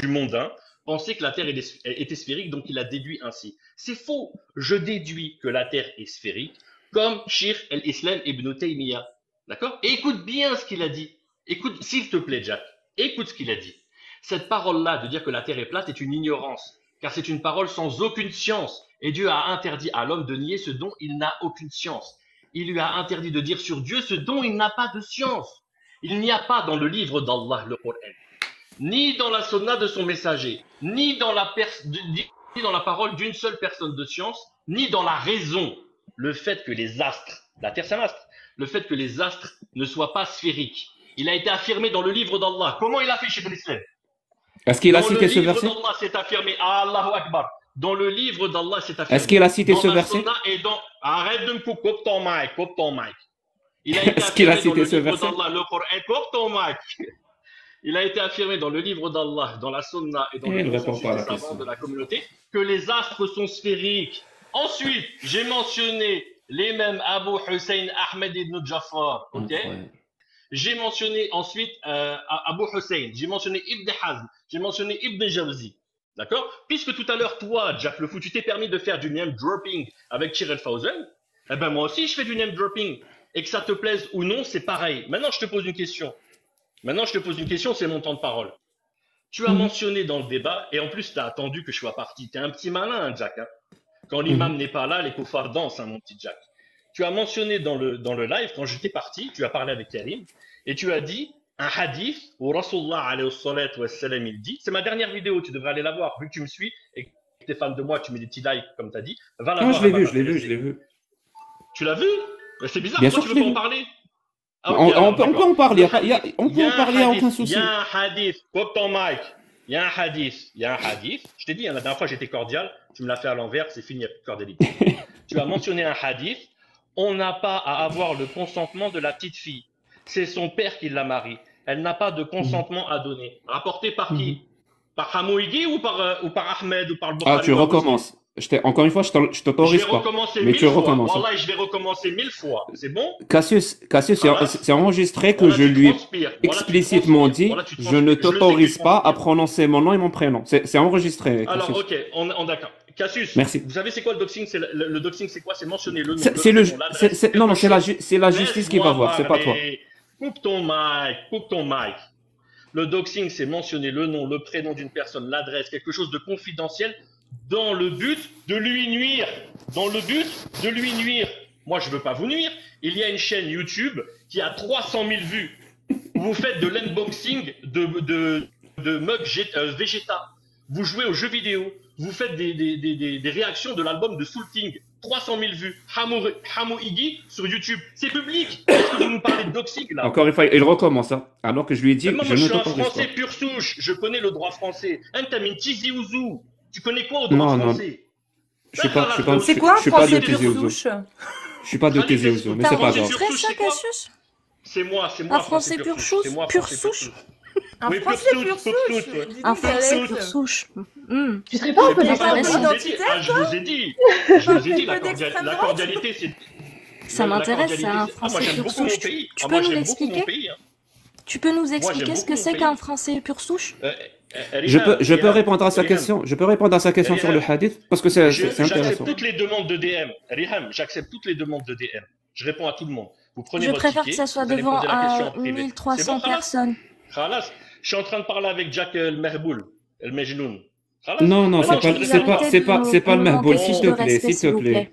mondain, pensaient que la Terre était sphérique, donc il a déduit ainsi. C'est faux. Je déduis que la Terre est sphérique, comme Cheikh el-Islam ibn Taymiyyah. D'accord? Et écoute bien ce qu'il a dit. Écoute, s'il te plaît, Jack, écoute ce qu'il a dit. Cette parole-là, de dire que la Terre est plate, est une ignorance, car c'est une parole sans aucune science. Et Dieu a interdit à l'homme de nier ce dont il n'a aucune science. Il lui a interdit de dire sur Dieu ce dont il n'a pas de science. Il n'y a pas dans le livre d'Allah, le Coran, ni dans la sunna de son messager, ni dans la parole d'une seule personne de science, ni dans la raison, le fait que les astres, la Terre c'est un astre, le fait que les astres ne soient pas sphériques. Il a été affirmé dans le livre d'Allah. Comment il a fait, Cheikh l'Islam? Est-ce qu'il a cité ce verset? Dans le livre d'Allah, c'est affirmé. Allahu Akbar. Dans le livre d'Allah, c'est affirmé. Est-ce qu'il a cité ce Dans la verset? sunna et dans... Arrête de me couper, coupe ton mic. Il a été Est-ce qu'il a affirmé dans cité le ce livre verset? d'Allah, le Coran, coupe ton mic. Il a été affirmé dans le livre d'Allah, dans la sunna et dans Il le ne répond consensus pas à des la savants question. de la communauté que les astres sont sphériques. Ensuite, j'ai mentionné les mêmes Abu Hussein Ahmed ibn Jafar, ok? Incroyable. J'ai mentionné ensuite Abu Hussein, j'ai mentionné Ibn Hazm, j'ai mentionné Ibn Jawzi. D'accord? Puisque tout à l'heure, toi, Jack le Fou, tu t'es permis de faire du name dropping avec Tyrell Fawzan, eh ben moi aussi je fais du name dropping. Et que ça te plaise ou non, c'est pareil. Maintenant, je te pose une question. C'est mon temps de parole. Tu as mentionné dans le débat, et en plus, tu as attendu que je sois parti. Tu es un petit malin, hein, Jack. Hein. Quand l'imam n'est pas là, les koufars dansent, hein, mon petit Jack. Tu as mentionné dans le live, quand j'étais parti, tu as parlé avec Karim, et tu as dit un hadith où Rasulullah alayhi salatu wa salam, il dit, c'est ma dernière vidéo, tu devrais aller la voir, vu que tu me suis, et que tu es fan de moi, tu mets des petits likes, comme tu as dit, va la Non, voir. je l'ai vu. Tu l'as vu? C'est bizarre, Bien pourquoi sûr tu que veux je pas l'ai en vu. parler? Ah, ok, alors, On peut en parler, on peut en parler, il n'y a aucun souci. Il y a un hadith, coupe ton mic. Il y a un hadith. Je t'ai dit, la dernière fois j'étais cordial, tu me l'as fait à l'envers, c'est fini, il n'y a plus de cordialité. Tu as mentionné un hadith, on n'a pas à avoir le consentement de la petite fille. C'est son père qui la marie. Elle n'a pas de consentement à donner. Rapporté par qui? Par Hamouigui ou par Ahmed ou par le Ah, Bukhari tu ou Muslim? recommences. Encore une fois, je Je t'autorise vais pas. recommencer Mais 1000 tu fois. recommences. Wallah, je vais recommencer 1000 fois. C'est bon? Cassius, Voilà. c'est enregistré que Voilà, je tu lui ai transpires. Voilà, tu explicitement transpires. dit, Voilà, tu je transpires. ne Je le sais que t'autorise tu pas à transpires. prononcer mon nom et mon prénom. C'est enregistré, Alors, Cassius. ok, on d'accord. Cassius, Merci. vous savez c'est quoi le doxing? Le doxing, c'est quoi? C'est mentionner le nom, le Le, prénom, l'adresse, non, non, quelque chose. c'est la justice qui va Laisse-moi voir, c'est pas toi. parler. Coupe ton mic, coupe ton mic. Le doxing, c'est mentionner le nom, le prénom d'une personne, l'adresse, quelque chose de confidentiel, dans le but de lui nuire. Dans le but de lui nuire. Moi, je veux pas vous nuire. Il y a une chaîne YouTube qui a 300 000 vues. Où vous faites de l'unboxing de mugs Vegeta. Vous jouez aux jeux vidéo. Vous faites des réactions de l'album de Soul King. 300 000 vues. Hamo Iggy sur YouTube. C'est public. Est-ce que vous nous parlez de doxing là? Encore une fois, il recommence, hein, alors que je lui ai dit, Moi, je je ne suis un t'autorise français pas. pur souche. Je connais le droit français. Ntamin Tizi Ouzou. Tu connais quoi au droit Non, non, français? je suis pas, C'est quoi un je suis pas de français pur Tizi Ouzou. souche? Je suis pas de Tizi Ouzou, mais T'as c'est pas grave. enregistré ça, Cassius? C'est moi, Un français pur souche? C'est moi, Pur français souche? Un Oui, français pur pur souche, souche. ouais. Dis Un donc, français Alex. pur souche. Tu serais pas un peu C'est d'extrême pour ça droite que je vous ai dit. identitaire, Ah, je vous ai dit. Je vous ai dit, la cordialité, c'est. Ça m'intéresse, c'est un moi, français j'aime pur beaucoup mon souche. pays. Tu Ah, peux moi, nous j'aime beaucoup mon l'expliquer? pays. Hein. Tu peux nous j'aime expliquer ce que beaucoup c'est mon qu'un pays. français pur souche? Je peux répondre à sa question. Je peux répondre à sa question sur le hadith parce que c'est J'accepte intéressant. toutes les demandes de DM. Riham, j'accepte toutes les demandes de DM. Je réponds à tout le monde. Vous prenez Je votre préfère que ticket, ça soit vous allez devant poser la question en privé. 1300 C'est bon, khalas? personnes. Khalas. Je suis en train de parler avec Jack El Merboul, El Mejnoun. Khalas? Non, non, Maintenant, c'est pas le Merboul, s'il te plaît, respect, s'il te plaît.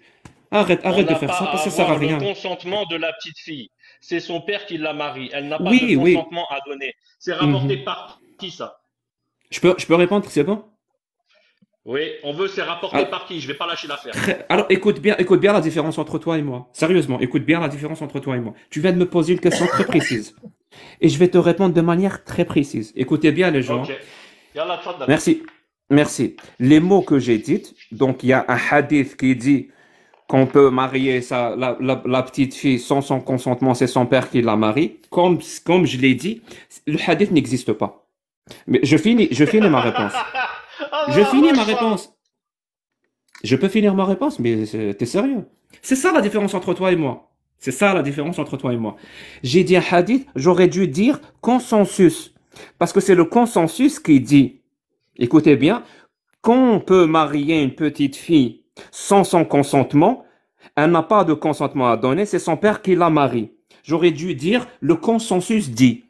Arrête de faire ça parce que ça sert à rien. Le consentement de la petite fille. C'est son père qui la marie. Elle n'a pas Oui, de oui. consentement à donner. C'est rapporté par qui ça? Je peux répondre, c'est bon? Oui, on veut, c'est rapporté par qui? Je vais pas lâcher l'affaire. Alors écoute bien la différence entre toi et moi. Sérieusement, écoute bien la différence entre toi et moi. Tu viens de me poser une question très précise. Et je vais te répondre de manière très précise. Écoutez bien les gens. Ok. Yallah, tfaddal. Merci. Les mots que j'ai dit, donc il y a un hadith qui dit qu'on peut marier la petite fille sans son consentement, c'est son père qui la marie. Comme je l'ai dit, le hadith n'existe pas. Mais je finis ma réponse. Je finis ma réponse. Je peux finir ma réponse, mais t'es sérieux? C'est ça la différence entre toi et moi. C'est ça la différence entre toi et moi. J'ai dit un hadith, j'aurais dû dire consensus. Parce que c'est le consensus qui dit, écoutez bien, qu'on peut marier une petite fille sans son consentement, elle n'a pas de consentement à donner, c'est son père qui la marie. J'aurais dû dire le consensus dit.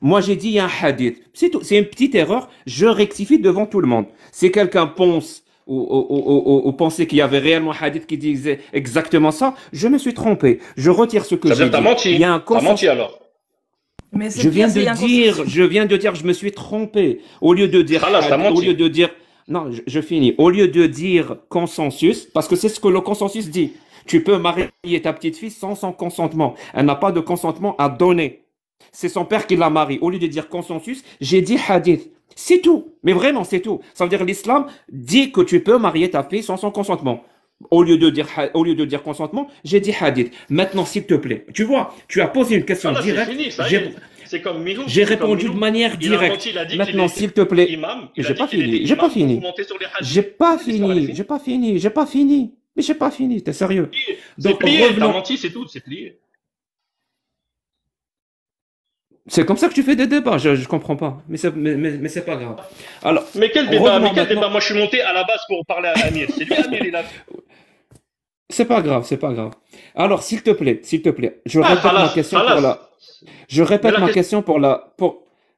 Moi, j'ai dit un hadith. C'est tout. C'est une petite erreur. Je rectifie devant tout le monde. Si quelqu'un pense ou pensait qu'il y avait réellement un hadith qui disait exactement ça, je me suis trompé. Je retire ce que j'ai dit. T'as menti. Il y a un T'as menti alors. Mais je viens de dire, je me suis trompé. Au lieu de dire, non, je finis. Au lieu de dire consensus, parce que c'est ce que le consensus dit. Tu peux marier ta petite fille sans son consentement. Elle n'a pas de consentement à donner. C'est son père qui la marie. Au lieu de dire consensus, j'ai dit hadith. C'est tout. Mais vraiment, c'est tout. Ça veut dire l'islam dit que tu peux marier ta fille sans son consentement. Au lieu de dire consentement, j'ai dit hadith. Maintenant, s'il te plaît, tu vois, tu as posé une question directe. C'est fini, ça c'est comme Mihou. J'ai répondu de manière directe. Maintenant, s'il te plaît, j'ai pas fini. Mais j'ai pas fini. T'es sérieux? Donc, plié, t'as menti, c'est tout, c'est plié. C'est comme ça que tu fais des débats, je comprends pas. Mais c'est pas grave. Alors, mais quel débat? Moi, je suis monté à la base pour parler à Amir. C'est lui, Amir, il a. C'est pas grave. Alors, s'il te plaît, je répète ma question pour la.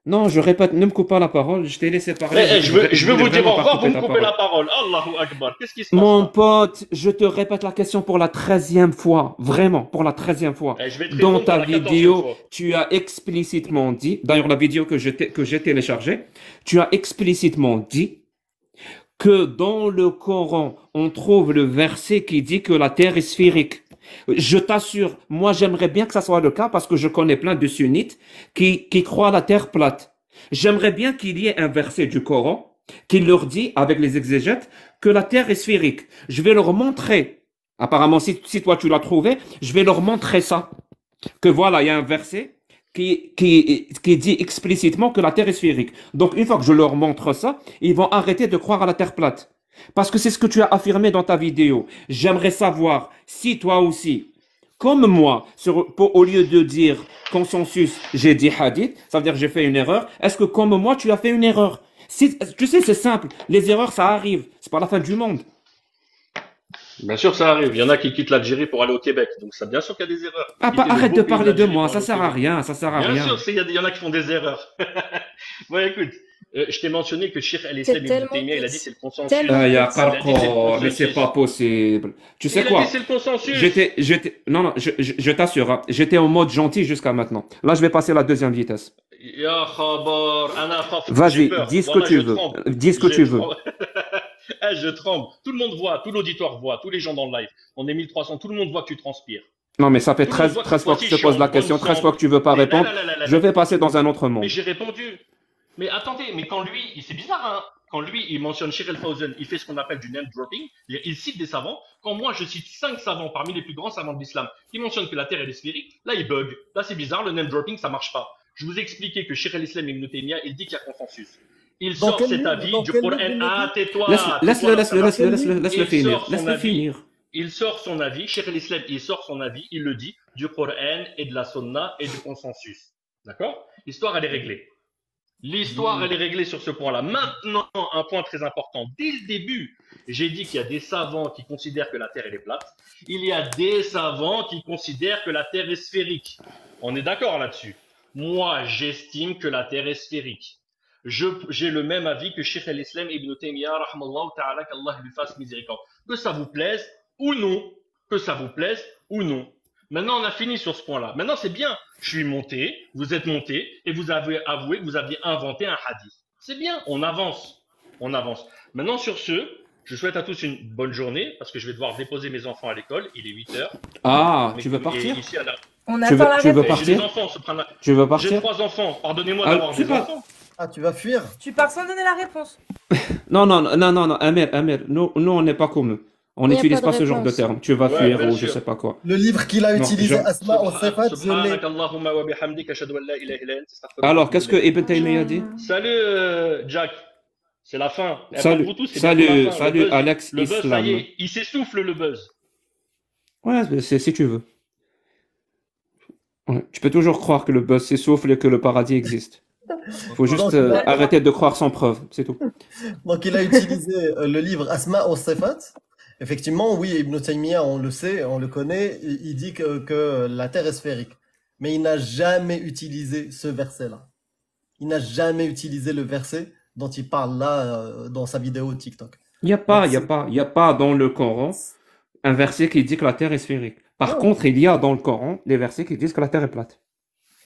Non, je répète, ne me coupe pas la parole, je t'ai laissé parler. Je veux vous dire au revoir, vous me coupez la parole. Allahu Akbar, qu'est-ce qui se passe? Mon pote, je te répète la question pour la 13e fois, vraiment, pour la 13e fois. Dans ta vidéo, tu as explicitement dit, d'ailleurs la vidéo que j'ai téléchargée, tu as explicitement dit que dans le Coran, on trouve le verset qui dit que la terre est sphérique. Je t'assure, moi j'aimerais bien que ça soit le cas parce que je connais plein de sunnites qui croient à la terre plate. J'aimerais bien qu'il y ait un verset du Coran qui leur dit, avec les exégètes, que la terre est sphérique. Je vais leur montrer, apparemment si toi tu l'as trouvé, je vais leur montrer ça. Que voilà, il y a un verset qui dit explicitement que la Terre est sphérique. Donc, une fois que je leur montre ça, ils vont arrêter de croire à la Terre plate. Parce que c'est ce que tu as affirmé dans ta vidéo. J'aimerais savoir si toi aussi, comme moi, au lieu de dire consensus, j'ai dit hadith, ça veut dire que j'ai fait une erreur. Est-ce que comme moi, tu as fait une erreur? Tu sais, c'est simple. Les erreurs, ça arrive. C'est pas la fin du monde. Bien sûr, ça arrive. Il y en a qui quittent l'Algérie pour aller au Québec. Donc, ça, bien sûr qu'il y a des erreurs. Arrête de parler de moi. Ça sert à rien. Ça sert à rien. Bien sûr, il y en a qui font des erreurs. Ouais, écoute. Je t'ai mentionné que Cheikh El-Islam Ibn Taymiyyah, il a dit c'est le consensus. Mais c'est pas possible. Tu sais quoi? Il a dit c'est le consensus. Non, je t'assure, hein, j'étais en mode gentil jusqu'à maintenant. Là, je vais passer à la deuxième vitesse. Vas-y, dis ce que tu veux. Dis ce que tu veux. Je tremble. Tout le monde voit, tout l'auditoire voit, tous les gens dans le live. On est 1300, tout le monde voit que tu transpires. Non, mais ça fait 13 fois que je te pose la question, 13 fois que tu veux pas répondre. Je vais passer dans un autre monde. Mais j'ai répondu. Mais attendez, mais quand lui, c'est bizarre, hein, quand lui, il mentionne Sheikh El-Fawzan, il fait ce qu'on appelle du name dropping, il cite des savants. Quand moi, je cite 5 savants parmi les plus grands savants de l'islam qui mentionnent que la Terre est sphérique, là, il bug. Là, c'est bizarre, le name dropping, ça marche pas. Je vous ai expliqué que Sheikh El-Islam Ibn Taymiyyah, il dit qu'il y a consensus. Il sort cet avis du Coran. Ah, tais-toi. Laisse-le finir. Il sort son avis, Cheikh El-Islam, il sort son avis, il le dit, du Coran et de la Sunna et du consensus. D'accord? L'histoire, elle est réglée. L'histoire, elle est réglée sur ce point-là. Maintenant, un point très important. Dès le début, j'ai dit qu'il y a des savants qui considèrent que la Terre, elle est plate. Il y a des savants qui considèrent que la Terre est sphérique. On est d'accord là-dessus. Moi, j'estime que la Terre est sphérique. J'ai le même avis que Cheikh El-Islam Ibn Taymiyyah, rahmallahu ta'ala, qu'Allah lui fasse miséricorde. Que ça vous plaise ou non. Que ça vous plaise ou non. Maintenant, on a fini sur ce point-là. Maintenant, c'est bien. Je suis monté, vous êtes monté, et vous avez avoué que vous aviez inventé un hadith. C'est bien, on avance. On avance. Maintenant, sur ce, je souhaite à tous une bonne journée, parce que je vais devoir déposer mes enfants à l'école. Il est 8h. Ah, tu veux partir? On attend la réponse. Tu veux partir? Tu veux partir? J'ai 3 enfants. Pardonnez-moi d'avoir des enfants. Ah, tu vas fuir? Tu pars sans donner la réponse. Non, Amir, nous, on n'est pas comme eux. On n'utilise pas ce genre de terme. Tu vas fuir ou je sais pas quoi. Le livre qu'il a utilisé, Asma au Sifat, Alors, qu'est-ce que Ibn Taymiyyah a dit? Salut, Jack. C'est la fin. Salut, Alex le buzz, Islam. ça y est, il s'essouffle le buzz. Ouais, c'est si tu veux. Ouais, tu peux toujours croire que le buzz s'essouffle et que le paradis existe. Il faut juste arrêter de croire sans preuve, c'est tout. Donc il a utilisé le livre Asma au Sifat. Effectivement, oui, Ibn Taymiyyah, on le sait, on le connaît, il dit que la Terre est sphérique. Mais il n'a jamais utilisé ce verset-là. Il n'a jamais utilisé le verset dont il parle là dans sa vidéo TikTok. Il n'y a pas dans le Coran un verset qui dit que la Terre est sphérique. Par contre, il y a dans le Coran des versets qui disent que la Terre est plate.